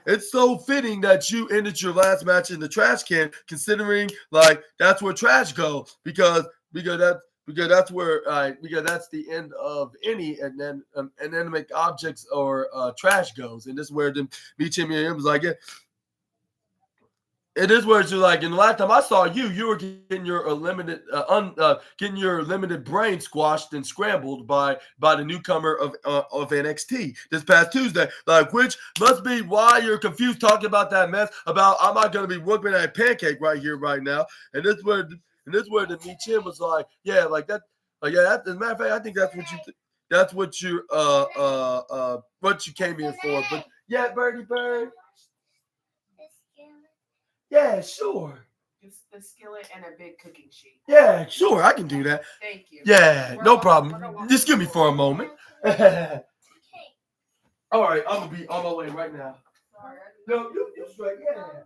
it's so fitting that you ended your last match in the trash can, considering like that's where trash go because that's where because that's the end of any inanimate objects or trash goes, and this is where then me, Chin, and him was like yeah. It is where it's like. And the last time I saw you, you were getting your limited brain squashed and scrambled by the newcomer of NXT this past Tuesday. Like, which must be why you're confused talking about that mess. About I'm not going to be whooping that pancake right here, right now. And this where the Me Chin was like, yeah, like that, like yeah. That, as a matter of fact, I think that's what you came in for. But yeah, Birdie Bird. Yeah, sure. It's the skillet and a big cooking sheet. Yeah, sure. I can do that. Thank you. Yeah, no problem. Just give me for a moment. All right, I'm gonna be on my way right now. Sorry. No, you straight. Yeah.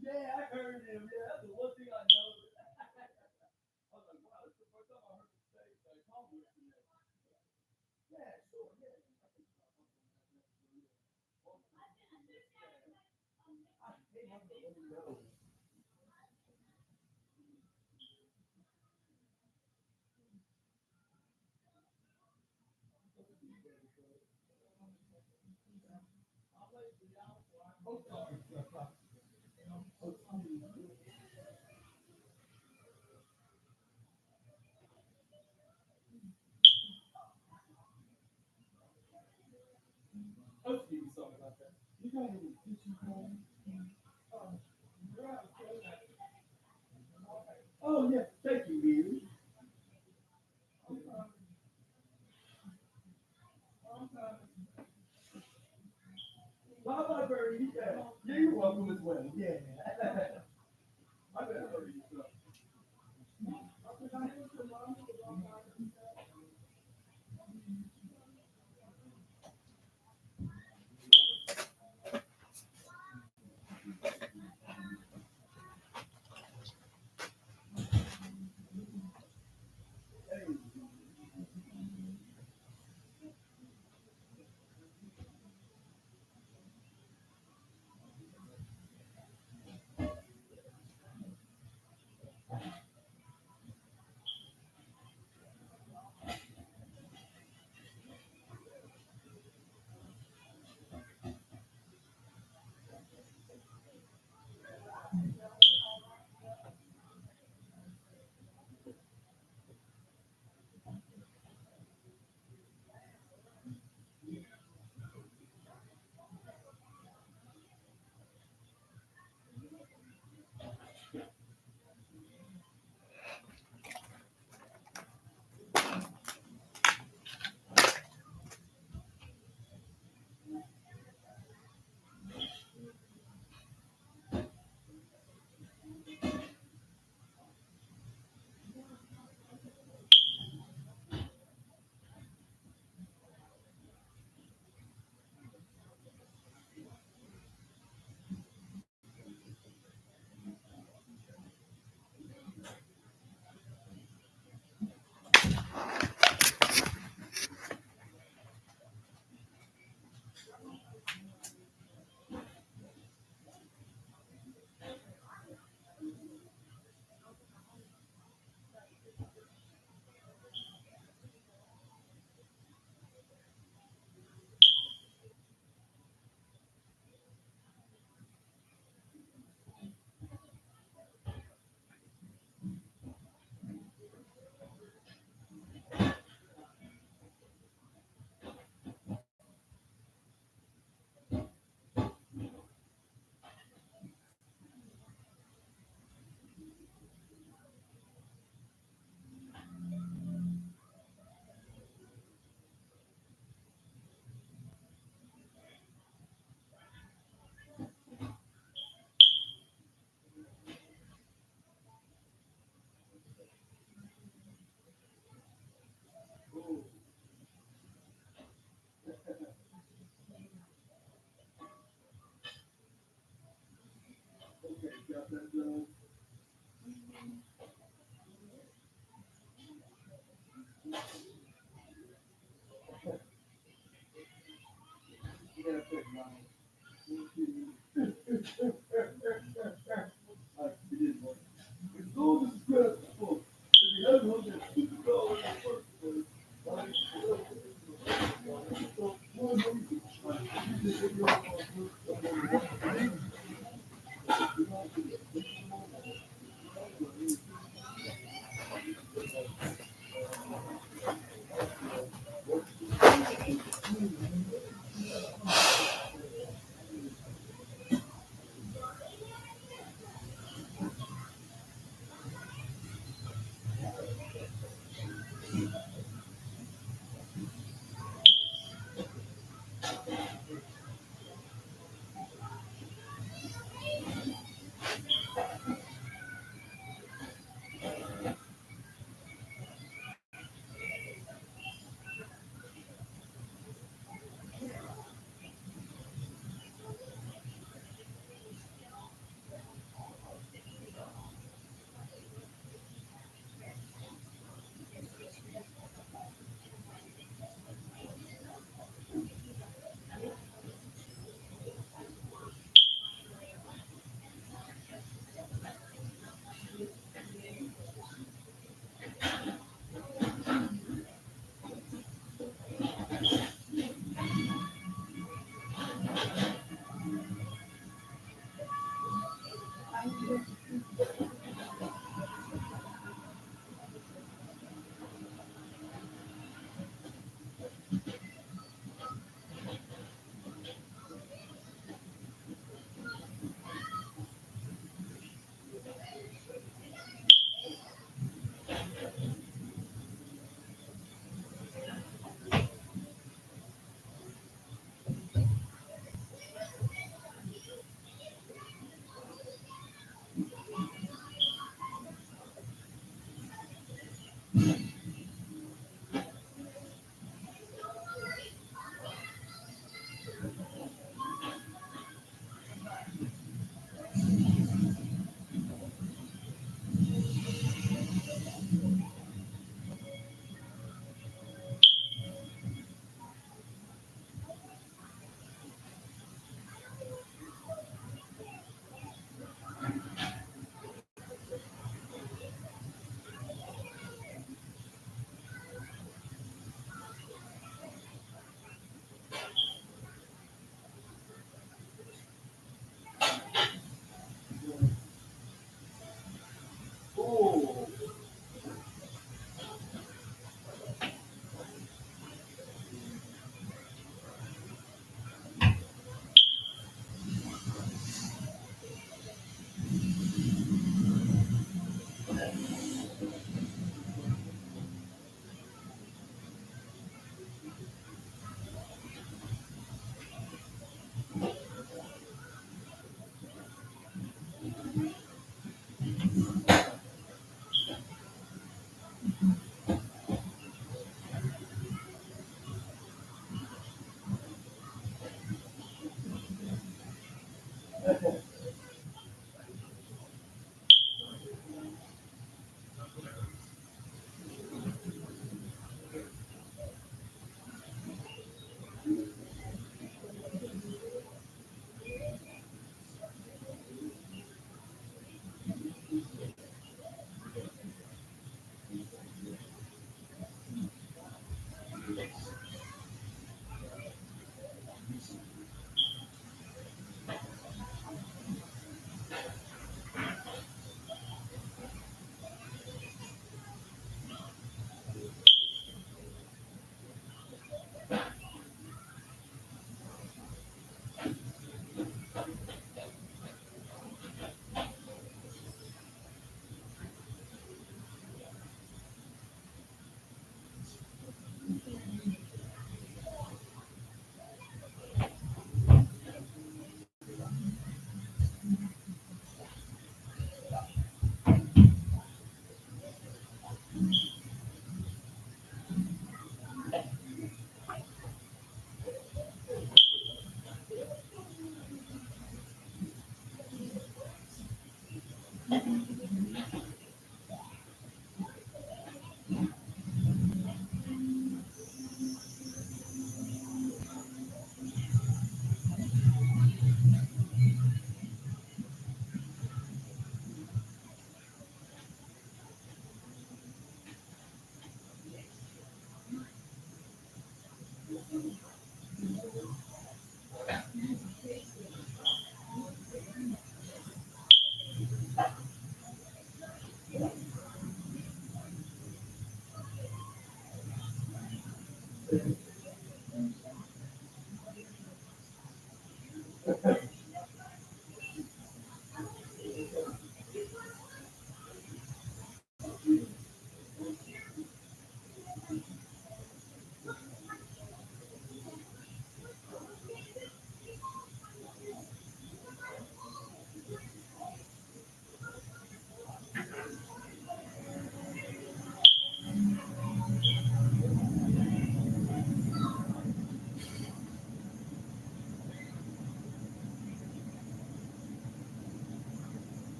Yeah, I heard him. Yeah, that's the one thing I know. I was like, wow, that's the first time I heard him say Congress. Yeah, sure. Yeah. Sorry about that. You got any tissue home? Oh, yeah. Thank you, baby. Bye bye, Bernie. Yeah, you're welcome as well. Yeah. I better hurry you up.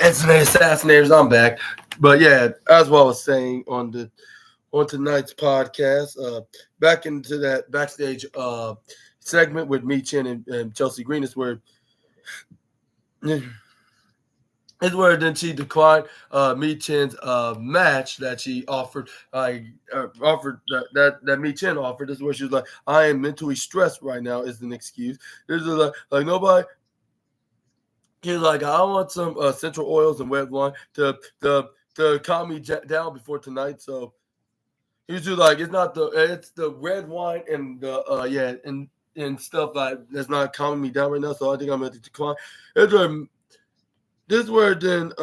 right, SNA assassinators, I'm back. But yeah, as what I was saying on tonight's podcast, back into that backstage segment with me, Chin, and Chelsea Green is where then she declined Me Chin's match that she offered. Offered that Me Chin offered. This is where she was like, "I am mentally stressed right now." Is an excuse. This is like nobody. He's like, I want some essential oils and red wine to calm me down before tonight. So he's just like, it's the red wine and the and stuff like that's not calming me down right now. So I think I'm going to decline. It's where this where then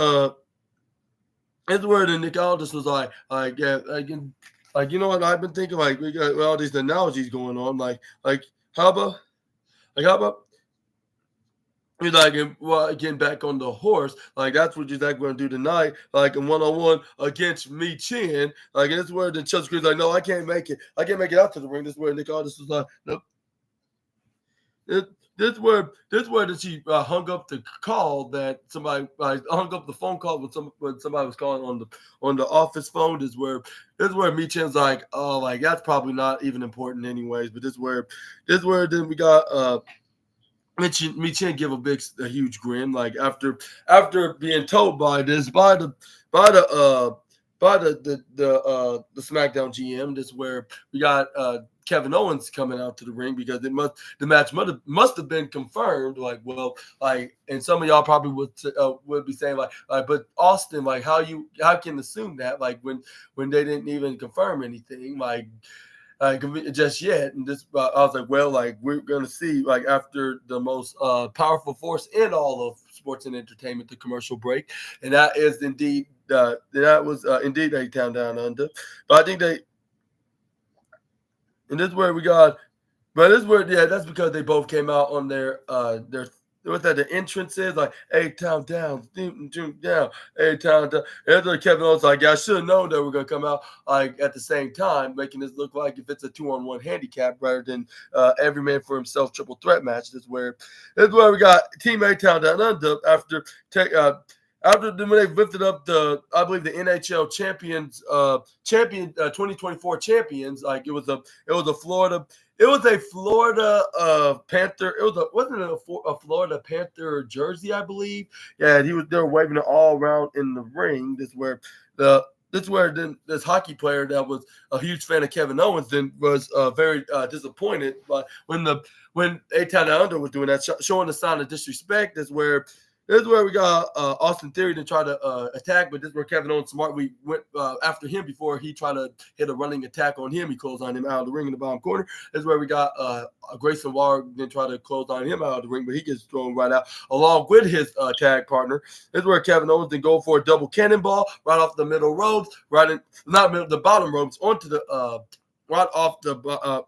it's where then Nick Aldis was like yeah like you know what I've been thinking, like we got all these analogies going on, like how about how about he's like, getting back on the horse, like that's what you're like going to do tonight, like in 1-on-1 against Me Chin. Like, and this is where the Chelsea Green's like, no, I can't make it. I can't make it out to the ring. This is where Nick Aldis was like, nope. This where that she hung up the call that somebody hung up the phone call when somebody was calling on the office phone. This is where Me Chin's like, oh, like that's probably not even important anyways. But this is where then we got Me Chin give a huge grin, like after being told by the SmackDown GM. This is where we got Kevin Owens coming out to the ring because the match must have been confirmed. Like, well, like, and some of y'all probably would be saying like, but Austin, like, how can assume that, like, when they didn't even confirm anything, like just yet. And this, I was like, well, like we're gonna see, like after the most powerful force in all of sports and entertainment, the commercial break, and that is indeed indeed A-Town Down Under. But I think and this is where we got, but this is where that's because they both came out on their what's that, the entrances, like A-Town down, down, A-Town down. And then Kevin Owens like, yeah, I should have known that we're gonna come out like at the same time, making this look like if it's a 2-on-1 handicap rather than every man for himself triple threat match. This is where we got Team A-Town Down Under after when they lifted up I believe the NHL champions, 2024 champions, like it was a Florida. It was a Florida Panther. Wasn't it a Florida Panther jersey, I believe. Yeah, they were waving it all around in the ring. This is where then this hockey player that was a huge fan of Kevin Owens then was very disappointed. But when A-Town Down Under was doing that, showing the sign of disrespect, this is where we got Austin Theory to try to attack, but this is where Kevin Owens smartly went after him before he tried to hit a running attack on him. He closed on him out of the ring in the bottom corner. This is where we got Grayson Waller then try to close on him out of the ring, but he gets thrown right out along with his tag partner. This is where Kevin Owens then go for a double cannonball right off the middle ropes, the bottom ropes onto the right off the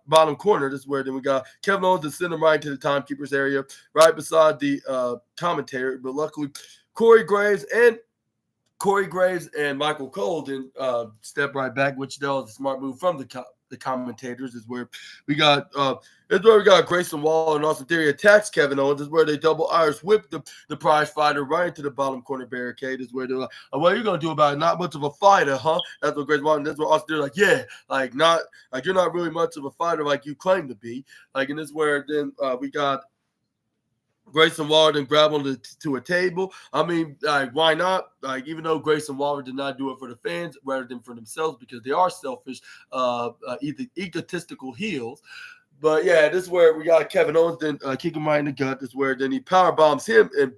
bottom corner. This is where then we got Kevin Owens to send him right into the timekeeper's area, right beside the commentator. But luckily, Corey Graves and Michael Cole then step right back, which that was a smart move from the commentators. Is where we got Grayson Waller and Austin Theory attacks Kevin Owens. Is where they double Irish whip the prize fighter right into the bottom corner barricade. Is where they're like, oh, what are you gonna do about it? Not much of a fighter, huh? That's what Grayson Waller. That's what Austin Theory like. Yeah, like not like you're not really much of a fighter like you claim to be. Like, and this is where then we got Grayson Waller then grab onto to a table. I mean, like, why not? Like, even though Grayson Waller did not do it for the fans rather than for themselves because they are selfish, egotistical heels. But yeah, this is where we got Kevin Owens then kick him right in the gut. This is where then he power bombs him and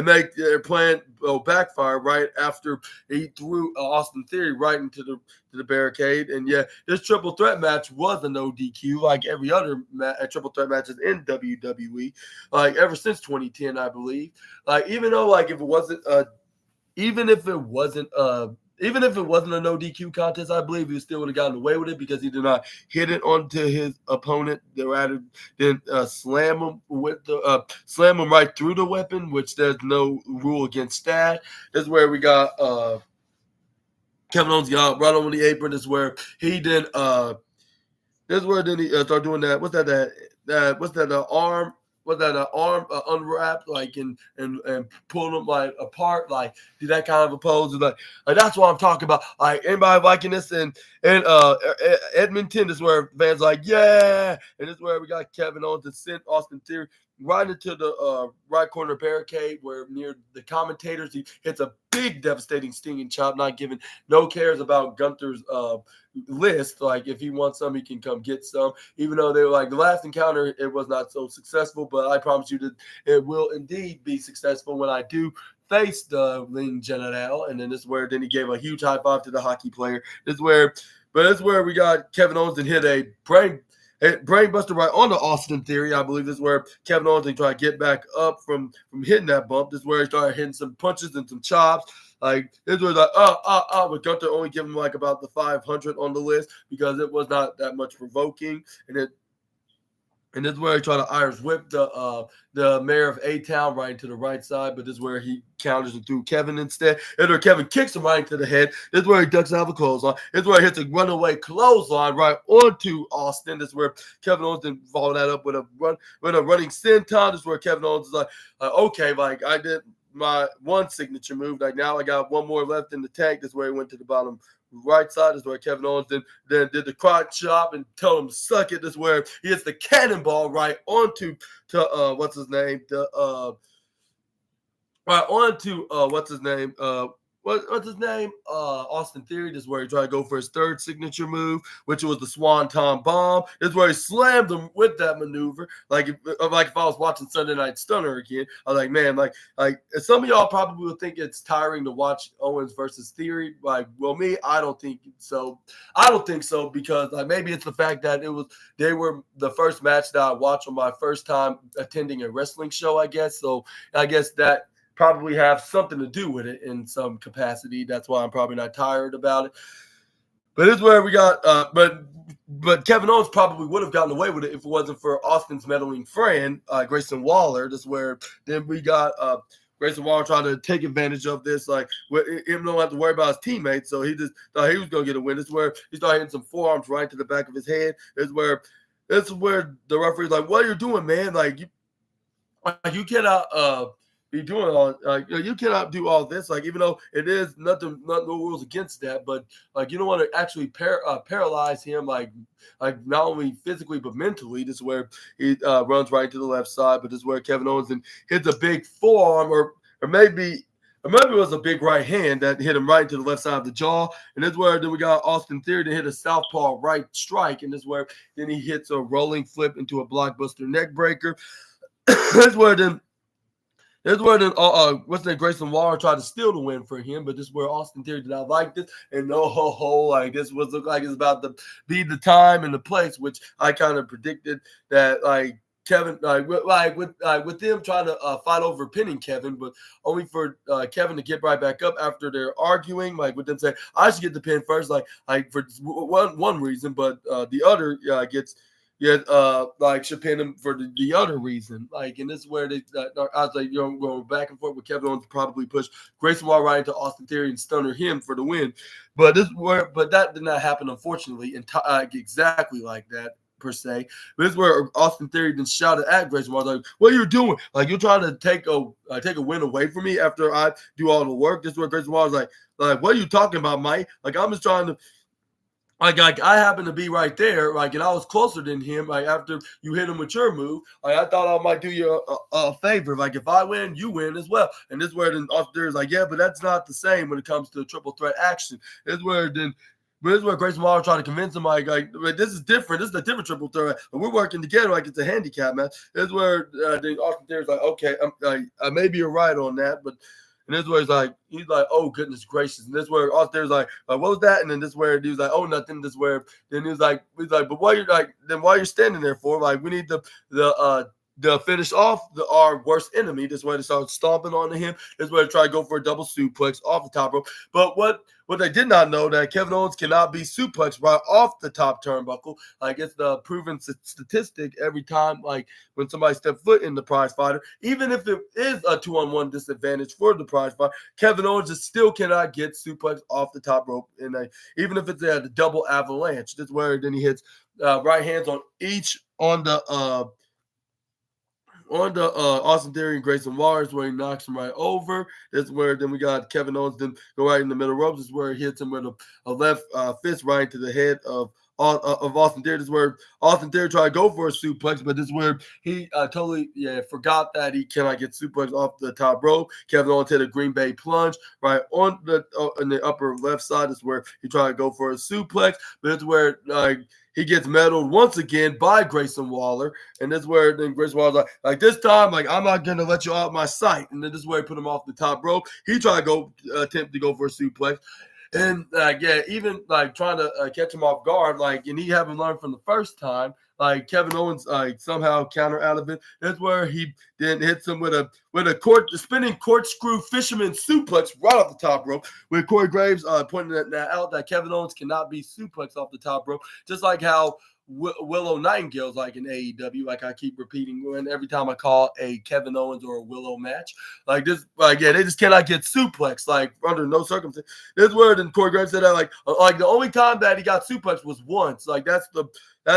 make their plan backfire right after he threw Austin Theory right into the barricade. And yeah, this triple threat match was a no DQ like every other triple threat matches in WWE, like ever since 2010, I believe. Like even though like if it wasn't even if it wasn't a no DQ contest, I believe he still would have gotten away with it because he did not hit it onto his opponent. They rather than slam him right through the weapon, which there's no rule against that. This is where we got Kevin Owens got right on the apron. This is where he did. This is where then he started doing that. What's that? What's that? Arm. arm unwrapped, like and pull them like apart, like do that kind of a pose, and like that's what I'm talking about. Like anybody liking this, and Edmonton is where fans like yeah, and this is where we got Kevin Owens and sent Austin Theory right into the right corner barricade where near the commentators. He hits a big devastating stinging chop, not giving no cares about Gunther's list. Like if he wants some, he can come get some. Even though they were like the last encounter, it was not so successful, but I promise you that it will indeed be successful when I do face the Ling General. And then this is where then he gave a huge high five to the hockey player. This is where we got Kevin Owens and hit a brainbuster right on the Austin Theory. I believe this is where Kevin Owens tried to get back up from hitting that bump. This is where he started hitting some punches and some chops. Like this was like with Gunther only giving him like about the 500 on the list because it was not that much provoking. And this is where he tried to Irish whip the mayor of A-Town right into the right side, but this is where he counters and threw Kevin instead. And or Kevin kicks him right into the head. This is where he ducks out of a clothesline. This is where he hits a runaway clothesline right onto Austin. This is where Kevin Owens then followed that up with a running senton. This is where Kevin Owens is like okay, like I did my one signature move. Like now I got one more left in the tank. This is where he went to the bottom right side. Is where Kevin Owens then did the crotch chop and told him to suck it. This is where he hits the cannonball right onto what's his name? Austin Theory. This is where he tried to go for his third signature move, which was the Swanton Bomb. This is where he slammed him with that maneuver. Like if I was watching Sunday Night Stunner again, I was like, man, like some of y'all probably will think it's tiring to watch Owens versus Theory. Like, well, me, I don't think so. I don't think so because like maybe it's the fact that they were the first match that I watched on my first time attending a wrestling show, I guess. So I guess that probably have something to do with it in some capacity. That's why I'm probably not tired about it. But this is where we got but Kevin Owens probably would have gotten away with it if it wasn't for Austin's meddling friend, Grayson Waller. This is where then we got Grayson Waller trying to take advantage of this, like him don't have to worry about his teammates, so he just thought he was gonna get a win. This is where he started hitting some forearms right to the back of his head. This is where the referee's like, "What are you doing, man? Like you cannot be doing all you cannot do all this, like even though it is no rules against that, but like you don't want to actually paralyze him like not only physically but mentally." This is where he runs right to the left side, but this is where Kevin Owens then hits a big forearm or maybe it was a big right hand that hit him right to the left side of the jaw. And this is where then we got Austin Theory to hit a southpaw right strike, and this is where then he hits a rolling flip into a blockbuster neck breaker. This is where then what's that? Grayson Waller tried to steal the win for him, but this is where Austin Theory did not like this, and like this was look like it's about to be the time and the place, which I kind of predicted that like Kevin with them trying to fight over pinning Kevin, but only for Kevin to get right back up after they're arguing, like with them saying I should get the pin first, like for one reason, but the other gets. Like should pin him for the other reason. Like, and this is where I was like, going back and forth with Kevin Owens to probably push Grayson Waller right into Austin Theory and stunner him for the win. But that did not happen, unfortunately, exactly like that per se. But this is where Austin Theory then shouted at Grayson Waller like, "What are you doing? Like you're trying to take a win away from me after I do all the work." This is where Grayson Waller's like, "What are you talking about, Mike? Like I'm just trying to." Like I happened to be right there, like, and I was closer than him. Like after you hit him with your move, like I thought I might do you a favor. Like if I win, you win as well. And this is where then Austin Theory is like, yeah, but that's not the same when it comes to triple threat action. This is where Grayson Waller tried to convince him like this is different. This is a different triple threat. And we're working together like it's a handicap match. This is where then Austin Theory is like, okay, maybe you're right on that, but. And this is where he's like, oh goodness gracious. And this is where Austin Theory's like, what was that? And then this is where he was like, oh nothing. This is where then he's like, but why you're standing there for? Like we need the finish off our worst enemy. This is where they start stomping onto him. This is where they try to go for a double suplex off the top rope. But what they did not know that Kevin Owens cannot be suplexed right off the top turnbuckle. Like it's the proven statistic every time, like when somebody steps foot in the prize fighter, even if it is a 2-on-1 disadvantage for the prize fighter, Kevin Owens just still cannot get suplexed off the top rope. And even if it's a double avalanche, this is where then he hits right hands on each on the on the Austin Theory and Grayson Waller is where he knocks him right over. That's where then we got Kevin Owens then go right in the middle ropes. This is where he hits him with a left fist right into the head of Austin Theory. This is where Austin Theory tried to go for a suplex, but this is where he totally forgot that he cannot get suplex off the top rope. Kevin Owens hit a Green Bay plunge right on the in the upper left side. This is where he tried to go for a suplex, but it's where he gets medaled once again by Grayson Waller, and this is where then Grayson Waller's like this time, like I'm not gonna let you out of my sight, and then this is where he put him off the top rope. He tried to go attempt to go for a suplex, and even like trying to catch him off guard, like, and he haven't learned from the first time. Like Kevin Owens, somehow counter out of it. That's where he then hits him with a spinning corkscrew fisherman suplex right off the top rope. With Corey Graves pointing that out that Kevin Owens cannot be suplexed off the top rope, just like how Willow Nightingale's like in AEW. Like I keep repeating, and every time I call a Kevin Owens or a Willow match, like this, like they just cannot get suplexed, like under no circumstance. This word, and Corey Graves said that like the only time that he got suplexed was once. Like that's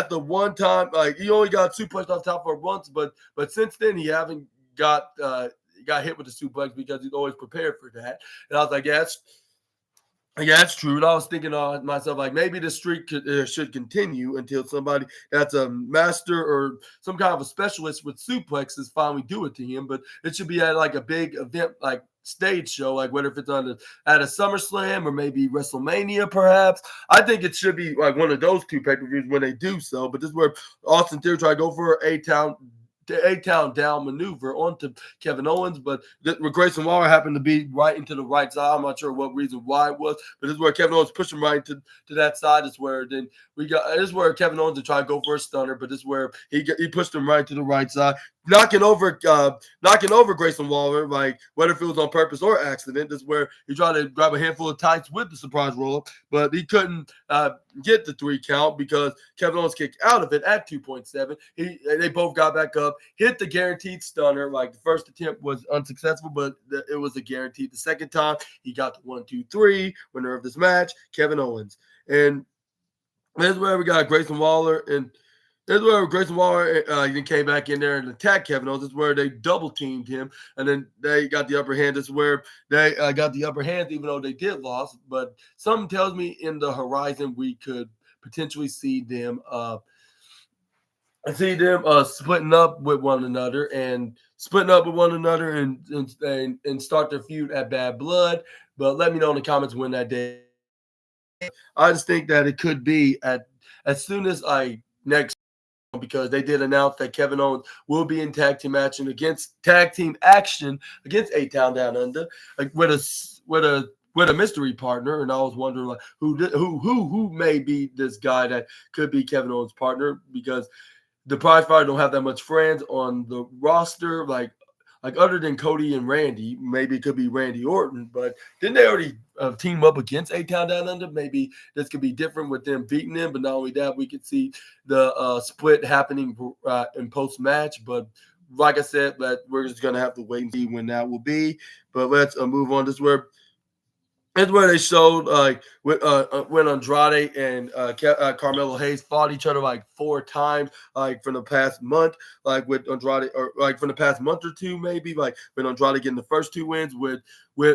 the one time, like he only got suplexed off top for once, but since then he haven't got hit with the suplex because he's always prepared for that. And I was like, that's true. And I was thinking to myself, like, maybe the streak should continue until somebody that's a master or some kind of a specialist with suplexes finally do it to him. But it should be at like a big event, like stage show, like whether if it's at a SummerSlam or maybe WrestleMania, perhaps. I think it should be like one of those two pay-per-views when they do so. But this is where Austin Theory tried to go for A-Town down maneuver onto Kevin Owens, but Grayson Waller happened to be right into the right side. I'm not sure what reason why it was, but this is where Kevin Owens pushed him right to that side. Is where then this is where Kevin Owens to try to go for a stunner, but this is where he pushed him right to the right side, knocking over Grayson Waller, like whether if it was on purpose or accident. This is where he tried to grab a handful of tights with the surprise roll-up, but he couldn't get the 3 count because Kevin Owens kicked out of it at 2.7. They both got back up, hit the guaranteed stunner. Like the first attempt was unsuccessful, but it was a guaranteed. The second time he got the 1, 2, 3. Winner of this match, Kevin Owens. And this is where we got Grayson Waller, and this is where Grayson Waller then came back in there and attacked Kevin Owens. This is where they double teamed him, and then they got the upper hand. This is where they got the upper hand, even though they did lose. But something tells me in the horizon we could potentially see them splitting up with one another and start their feud at Bad Blood. But let me know in the comments when that day. I just think that it could be as soon as next, because they did announce that Kevin Owens will be in tag team action against A-Town Down Under, like with a mystery partner. And I was wondering like who may be this guy that could be Kevin Owens' partner, because the prize fighter don't have that much friends on the roster, like other than Cody and Randy. Maybe it could be Randy Orton, but didn't they already team up against A-Town Down Under? Maybe this could be different with them beating them. But not only that, we could see the split happening in post-match. But like I said, we're just going to have to wait and see when that will be. But let's move on. This is where they showed when Andrade and Carmelo Hayes fought each other like 4 times, like from the past month, like with Andrade, or like from the past month or two, maybe, like when Andrade getting the first 2 wins, with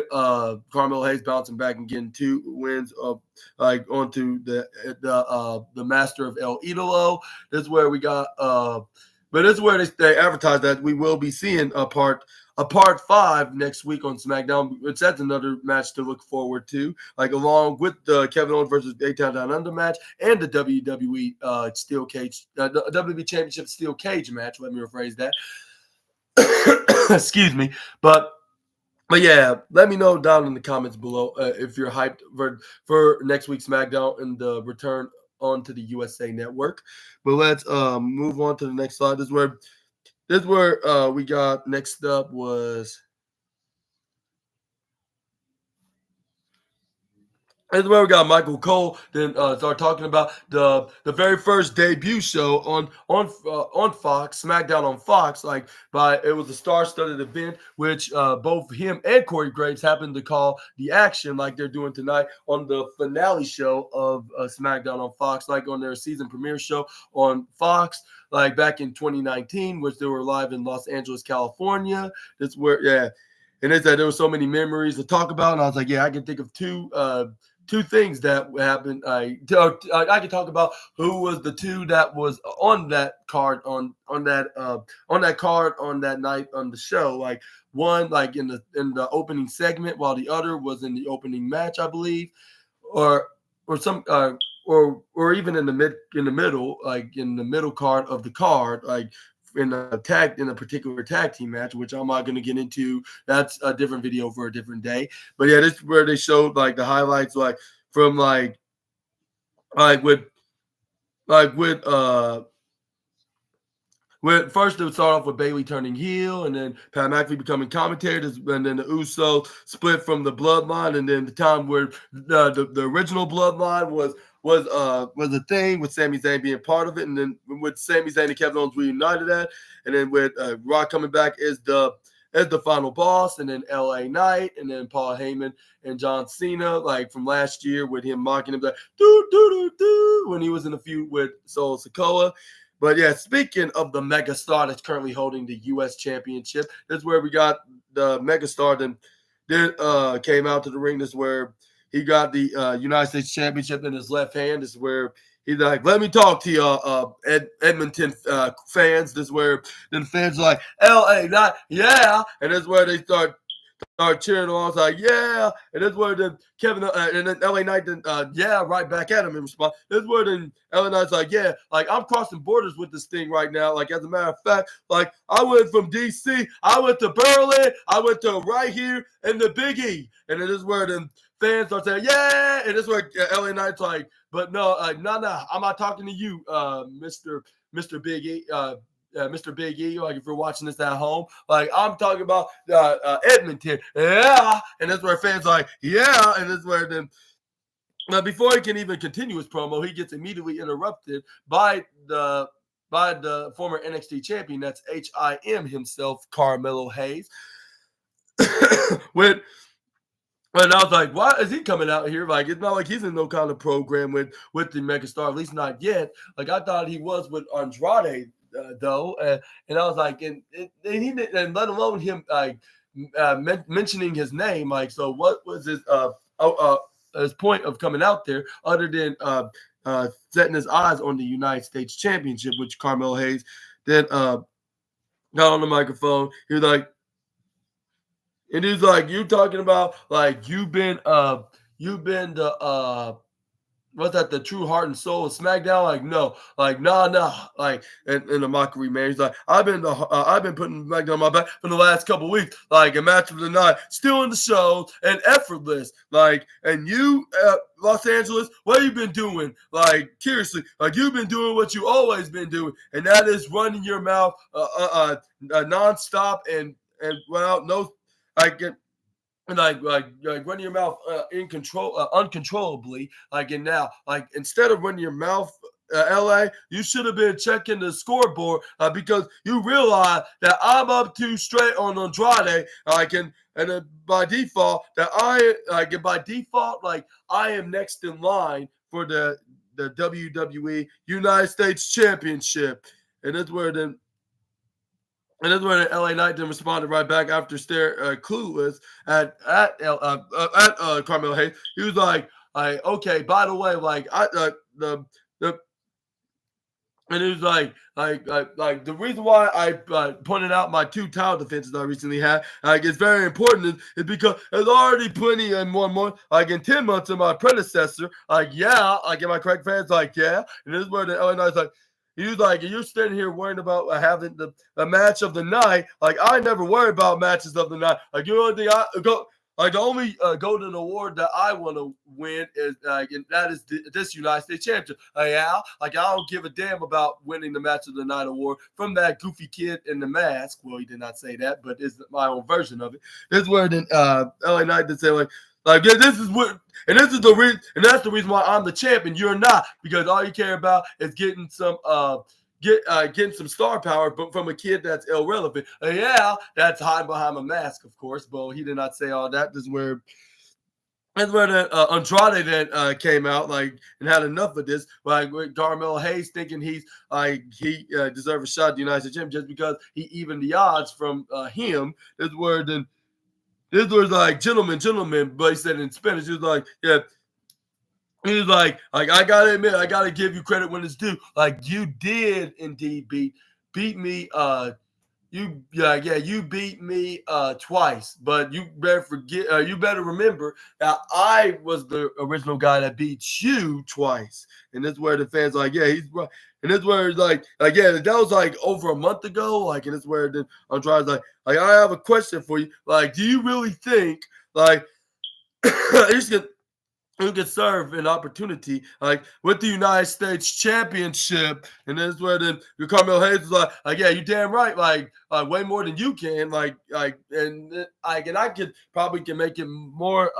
Carmelo Hayes bouncing back and getting 2 wins like onto the master of El Idolo. This is where we got but this is where they advertised that we will be seeing a part 5 next week on SmackDown, which that's another match to look forward to, like along with the Kevin Owens versus A-Town Down Under match and the WWE Steel Cage, the WWE Championship Steel Cage match. Let me rephrase that. Excuse me, but yeah, let me know down in the comments below if you're hyped for next week's SmackDown and the return onto the USA Network. But let's move on to the next slide. This is where we got next up was This is where we got Michael Cole. Then start talking about the very first debut show on Fox, SmackDown on Fox. Like it was a star-studded event, which both him and Corey Graves happened to call the action, like they're doing tonight on the finale show of SmackDown on Fox, like on their season premiere show on Fox, like back in 2019, which they were live in Los Angeles, California. That's where, yeah. And they said there were so many memories to talk about, and I was like, yeah, I can think of two things that happened. I can talk about who was the two that was on that card on that card on that night on the show. Like one, like in the opening segment, while the other was in the opening match, I believe, or some or even in the middle, like in the middle card of the card, like in a particular tag team match, which I'm not going to get into. That's a different video for a different day. But yeah, this is where they showed like the highlights, like from like with first it would start off with Bayley turning heel, and then Pat McAfee becoming commentator, and then the Uso split from the Bloodline, and then the time where the original Bloodline was a thing with Sami Zayn being part of it, and then with Sami Zayn and Kevin Owens reunited that, and then with Rock coming back as the final boss, and then LA Knight, and then Paul Heyman and John Cena, like from last year with him mocking him like do do do do when he was in a feud with Solo Sikoa. But yeah, speaking of the megastar that's currently holding the U.S. Championship, that's where we got the megastar that came out to the ring. This is where he got the United States Championship in his left hand. This is where he's like, let me talk to you, Edmonton fans. This is where then fans are like, L.A. not yeah. And this is where they start cheering along. It's like, yeah. And that's where then Kevin and then LA Knight then yeah, right back at him in response. That's where then LA Knight's like, yeah, like I'm crossing borders with this thing right now. Like, as a matter of fact, like I went from DC, I went to Berlin, I went to right here in the Big E. And then this is where then fans start saying, yeah. And this is where LA Knight's like, but no, no, I'm not talking to you, Mr. Big E. Mr. Big E, like if you're watching this at home, like I'm talking about Edmonton, yeah, and that's where fans are like, yeah, and that's where then before he can even continue his promo, he gets immediately interrupted by the former NXT champion, that's HIM himself, Carmelo Hayes, with. And I was like, why is he coming out here? Like, it's not like he's in no kind of program with the megastar, at least not yet. Like, I thought he was with Andrade, though. And I was like, and let alone him like mentioning his name. Like, so what was his point of coming out there other than setting his eyes on the United States Championship, which Carmelo Hayes then got on the microphone. He was like, and he's like, you talking about like you've been the what's that, the true heart and soul of SmackDown? Like, no, like nah, like in the mockery, man. He's like, I've been putting SmackDown on my back for the last couple of weeks, like a match of the night, still in the show and effortless. Like, and you, Los Angeles, what you been doing? Like, seriously, like you've been doing what you always been doing, and that is running your mouth nonstop and without no. Like running your mouth uncontrollably. Like, and now, like instead of running your mouth, LA, you should have been checking the scoreboard because you realize that I'm up 2 straight on Andrade. Like, and by default, I am next in line for the WWE United States Championship, and that's where then. And that's where LA Knight then responded right back after clueless at Carmelo Hayes. He was like, okay, by the way, like and it was like the reason why I pointed out my 2 title defenses I recently had, like it's very important, is because there's already plenty in 1 month, like in 10 months of my predecessor, like yeah, like am I correct, fans? Like yeah, and this is where the LA Knight's like. He was like, you're standing here worrying about having the match of the night. Like, I never worry about matches of the night. Like, you know what the only golden award that I want to win is and that is this United States Championship. Yeah, like I don't give a damn about winning the match of the night award from that goofy kid in the mask. Well, he did not say that, but it's my own version of it. This is where then LA Knight did say Like, yeah, this is what, and this is the reason, and that's the reason why I'm the champ and you're not, because all you care about is getting some getting some star power, but from a kid that's irrelevant. Yeah, that's hiding behind a mask, of course. But he did not say all that. This is where the Andrade then came out like and had enough of this, like with Carmelo Hayes thinking he deserves a shot at the United States Champion just because he evened the odds from him. This word then this was like gentlemen, but he said in Spanish, he was like, yeah. He was like I gotta admit, I gotta give you credit when it's due. Like you did indeed beat me. You beat me twice, but you better you better remember that I was the original guy that beat you twice. And that's where the fans are like, yeah, he's right. And that's where it's like yeah, that was like over a month ago. Like, and it's where then Andrade's like I have a question for you. Like, do you really think like you could serve an opportunity like with the United States Championship, and that's where then your Carmelo Hayes was like, yeah, you damn right, like way more than you can, and I could probably can make it more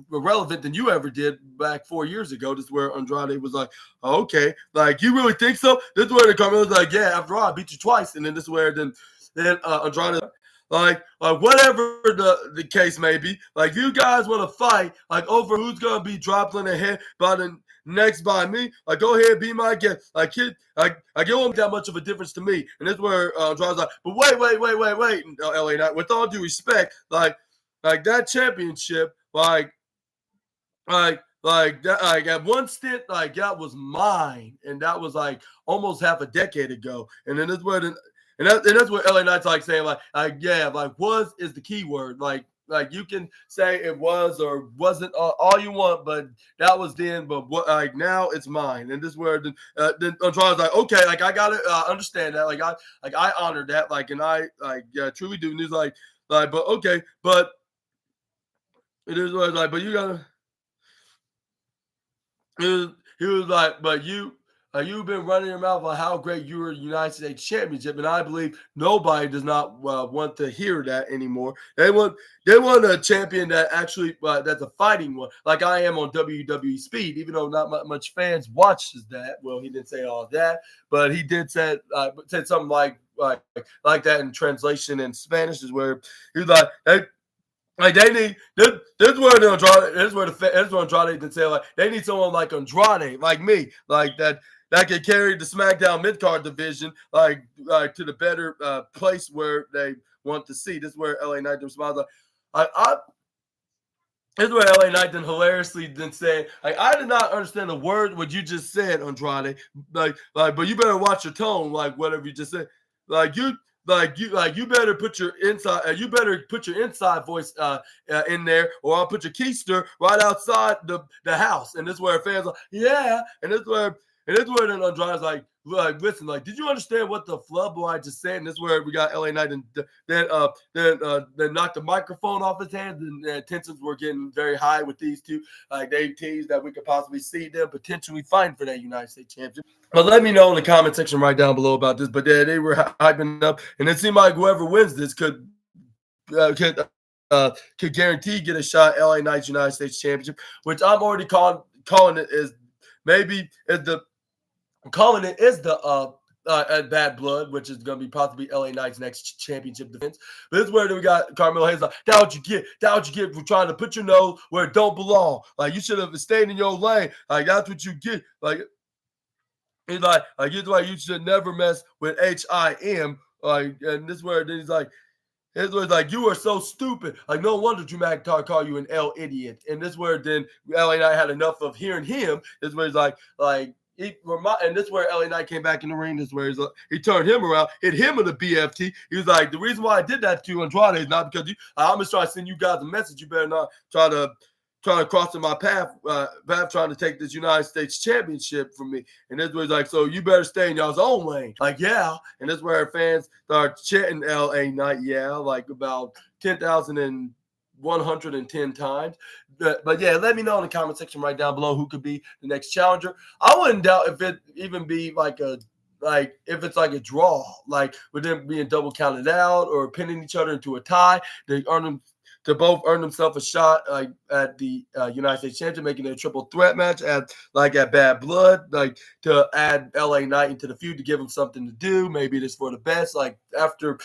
relevant than you ever did back 4 years ago. This is where Andrade was like, oh, okay, like you really think so? This is where the Carmelo's like, yeah, after all, I beat you twice, and then this is where then Andrade. Like whatever the case may be, like you guys want to fight like over who's gonna be dropped in the head by the next by me, like go ahead, be my guest. Like kid, I it won't make that much of a difference to me. And that's where Andrade's like, but wait, LA Knight, with all due respect, like that championship, like that, like at one stint, like that was mine, and that was like almost half a decade ago. And then that's where and that's what LA Knight's like saying, like yeah, like was is the key word. Like you can say it was or wasn't all you want, but that was then. But what like now it's mine, and this is where then Andrade's like, okay, like I gotta understand that, like I honor that, like, and I truly do. And he's like but okay, but it is what it's like, but you gotta. He was like, but you've been running your mouth about how great you were United States Championship, and I believe nobody does not want to hear that anymore. They want a champion that actually that's a fighting one, like I am on WWE Speed. Even though not much fans watches that. Well, he didn't say all that, but he did said something like that in translation in Spanish, is where he was like, hey. Like they need this where Andrade, this where Andrade can say, like they need someone like Andrade, like me, like that can carry the SmackDown mid card division like to the better place where they want to see. This is where LA Knight responds like this is where LA Knight then hilariously then said, like, I did not understand the word what you just said, Andrade. Like, but you better watch your tone, like whatever you just said. You better put your inside voice in there, or I'll put your keister right outside the house. And this is where fans are, yeah. And this is where then Andrade's like listen, like, did you understand what the flub boy just said? And this is where we got LA Knight, and then knocked the microphone off his hands, and tensions were getting very high with these two. Like they teased that we could possibly see them potentially fighting for that United States Championship. But let me know in the comment section right down below about this. But they were hyping up, and it seemed like whoever wins this could guarantee get a shot at LA Knight's United States Championship, which I'm already calling it is maybe the Bad Blood, which is going to be possibly LA Knight's next championship defense. But this is where we got Carmelo Hayes like, that's what you get for trying to put your nose where it don't belong. Like, you should have stayed in your lane. Like, that's what you get. Like, he's like here's why you should never mess with HIM. Like, and this is where then he's like, here's where it's like, you are so stupid. Like, no wonder Drew McIntyre called you an L idiot. And this is where then LA Knight had enough of hearing him. This is where he's like and this is where LA Knight came back in the ring. This is where he turned him around, hit him with a BFT. He was like, the reason why I did that to Andrade is not because I'm just trying to send you guys a message. You better not try to cross in my path, trying to take this United States Championship from me. And this was like, so you better stay in y'all's own lane. Like, yeah. And this is where fans start chanting LA Knight, yeah, like about 10,110 times. But yeah, let me know in the comment section right down below who could be the next challenger. I wouldn't doubt if it even be if it's like a draw, like with them being double counted out or pinning each other into a tie, they earn them to both earn themselves a shot at the United States Championship, making it a triple threat match at Bad Blood, like to add LA Knight into the feud to give him something to do. Maybe it is for the best. Like after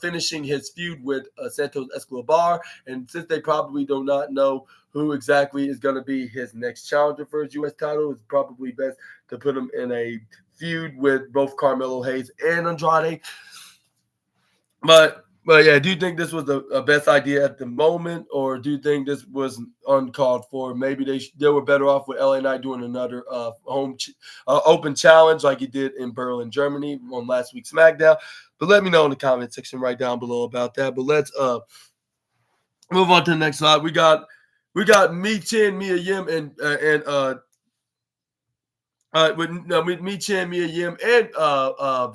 finishing his feud with Santos Escobar, and since they probably do not know who exactly is going to be his next challenger for his U.S. title, it's probably best to put him in a feud with both Carmelo Hayes and Andrade. But yeah, do you think this was the best idea at the moment, or do you think this was uncalled for? Maybe they were better off with LA Knight doing another open challenge like he did in Berlin, Germany on last week's SmackDown. But let me know in the comment section right down below about that. But let's move on to the next slide. We got Michin, Mia Yim, and with Michin, Mia Yim, and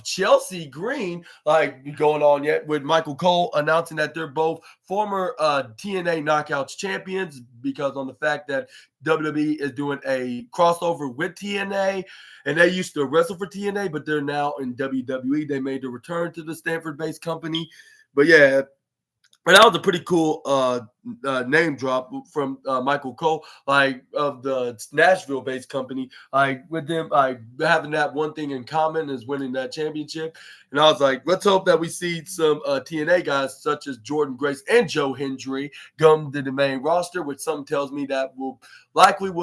Chelsea Green, like going on yet with Michael Cole announcing that they're both former TNA Knockouts champions, because on the fact that WWE is doing a crossover with TNA, and they used to wrestle for TNA, but they're now in WWE. They made the return to the Stanford-based company. But yeah. And that was a pretty cool name drop from Michael Cole, like of the Nashville-based company. Like with them, like having that one thing in common is winning that championship. And I was like, let's hope that we see some TNA guys such as Jordan Grace and Joe Hendry come to the main roster, which some tells me that will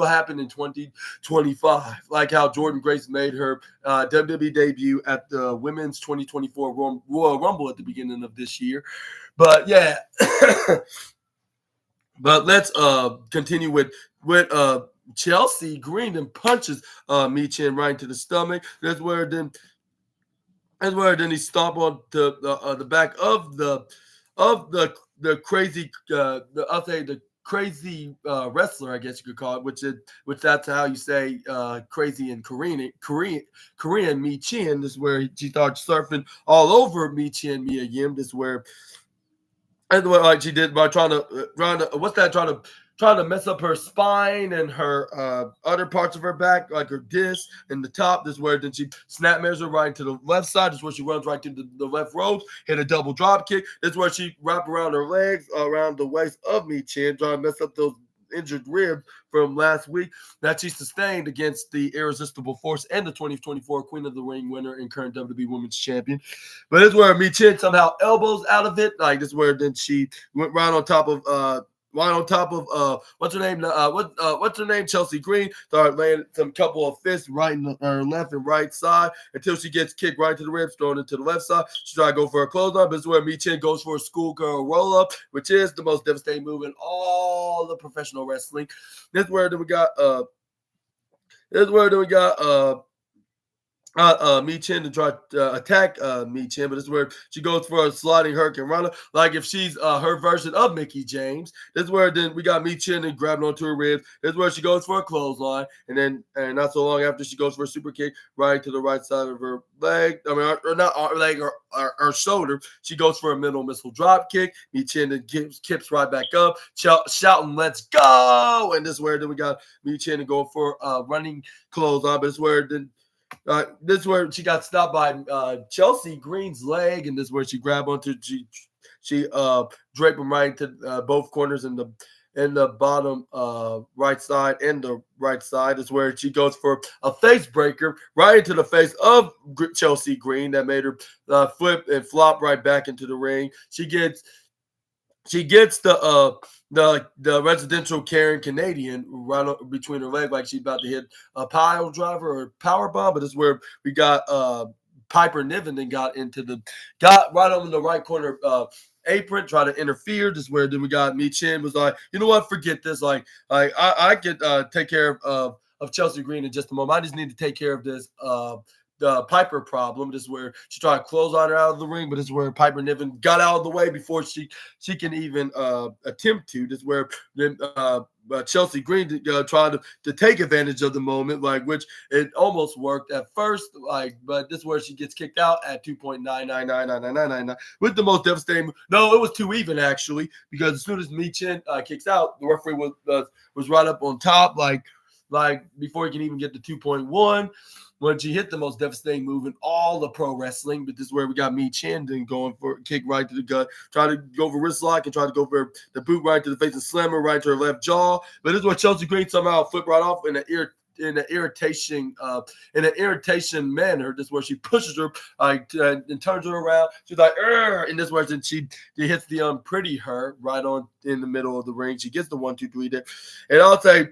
happen in 2025. Like how Jordan Grace made her WWE debut at the Women's 2024 Royal Rumble at the beginning of this year. But yeah, but let's continue with Chelsea Green and punches Michin right into the stomach. That's where then he stomped on the back of the crazy I'll say the crazy wrestler, I guess you could call it, which that's how you say crazy in Korean Michin. This is where she started surfing all over Michin Mia Yim. This is where. And like she did by trying to mess up her spine and her other parts of her back, like her disc and the top. This is where then she snap measure right to the left side. This is where she runs right to the left ropes, hit a double drop kick. This is where she wrapped around her legs, around the waist of Michin, trying to mess up those injured rib from last week that she sustained against the Irresistible Force and the 2024 Queen of the Ring winner and current WWE Women's Champion. But this is where Michin somehow elbows out of it. Like this is where then she went right on top of what's her name? What's her name? Chelsea Green. Started laying some couple of fists right in her left and right side until she gets kicked right to the ribs, thrown into the left side. She tried to go for a clothesline, but this is where Michin goes for a schoolgirl roll up, which is the most devastating move in all the professional wrestling. This is where then we got Michin to try to attack Michin, but this is where she goes for a sliding Hurricane Rana, like if she's her version of Mickie James. This is where then we got Michin and grabbing onto her ribs. This is where she goes for a clothesline, and not so long after she goes for a super kick right to the right side of her leg. I mean, or not her leg, or her shoulder. She goes for a middle missile drop kick. Michin then kips right back up, shouting, "Let's go!" And this is where then we got Michin to go for a running clothesline, but this is where then. This is where she got stopped by Chelsea Green's leg, and this is where she grabbed onto she draped him right into both corners in the bottom right side and the right side. This is where she goes for a face breaker right into the face of Chelsea Green that made her flip and flop right back into the ring. She gets the residential Karen Canadian right between her leg, like she's about to hit a pile driver or power bomb. But this is where we got Piper Niven and got right on the right corner apron, try to interfere. This is where then we got Michin was like, you know what, forget this. Like I could take care of Chelsea Green in just a moment. I just need to take care of this the Piper problem. This is where she tried to close on her out of the ring, but this is where Piper Niven got out of the way before she can even attempt to. This is where then Chelsea Green tried to take advantage of the moment, like which it almost worked at first, like, but this is where she gets kicked out at 2.9999999 with the most devastating. No, it was too even actually, because as soon as Michin kicks out, the referee was right up on top, like before he can even get to 2.1. when she hit the most devastating move in all of pro wrestling. But this is where we got Mi Chandon going for a kick right to the gut, try to go for wrist lock and try to go for the boot right to the face and slam her right to her left jaw. But this is where Chelsea Green somehow flipped right off in an irritation manner. This is where she pushes her and turns her around. She's like, and this is where she hits the unpretty her right on in the middle of the ring. She gets the 1, 2, 3 there. And I'll say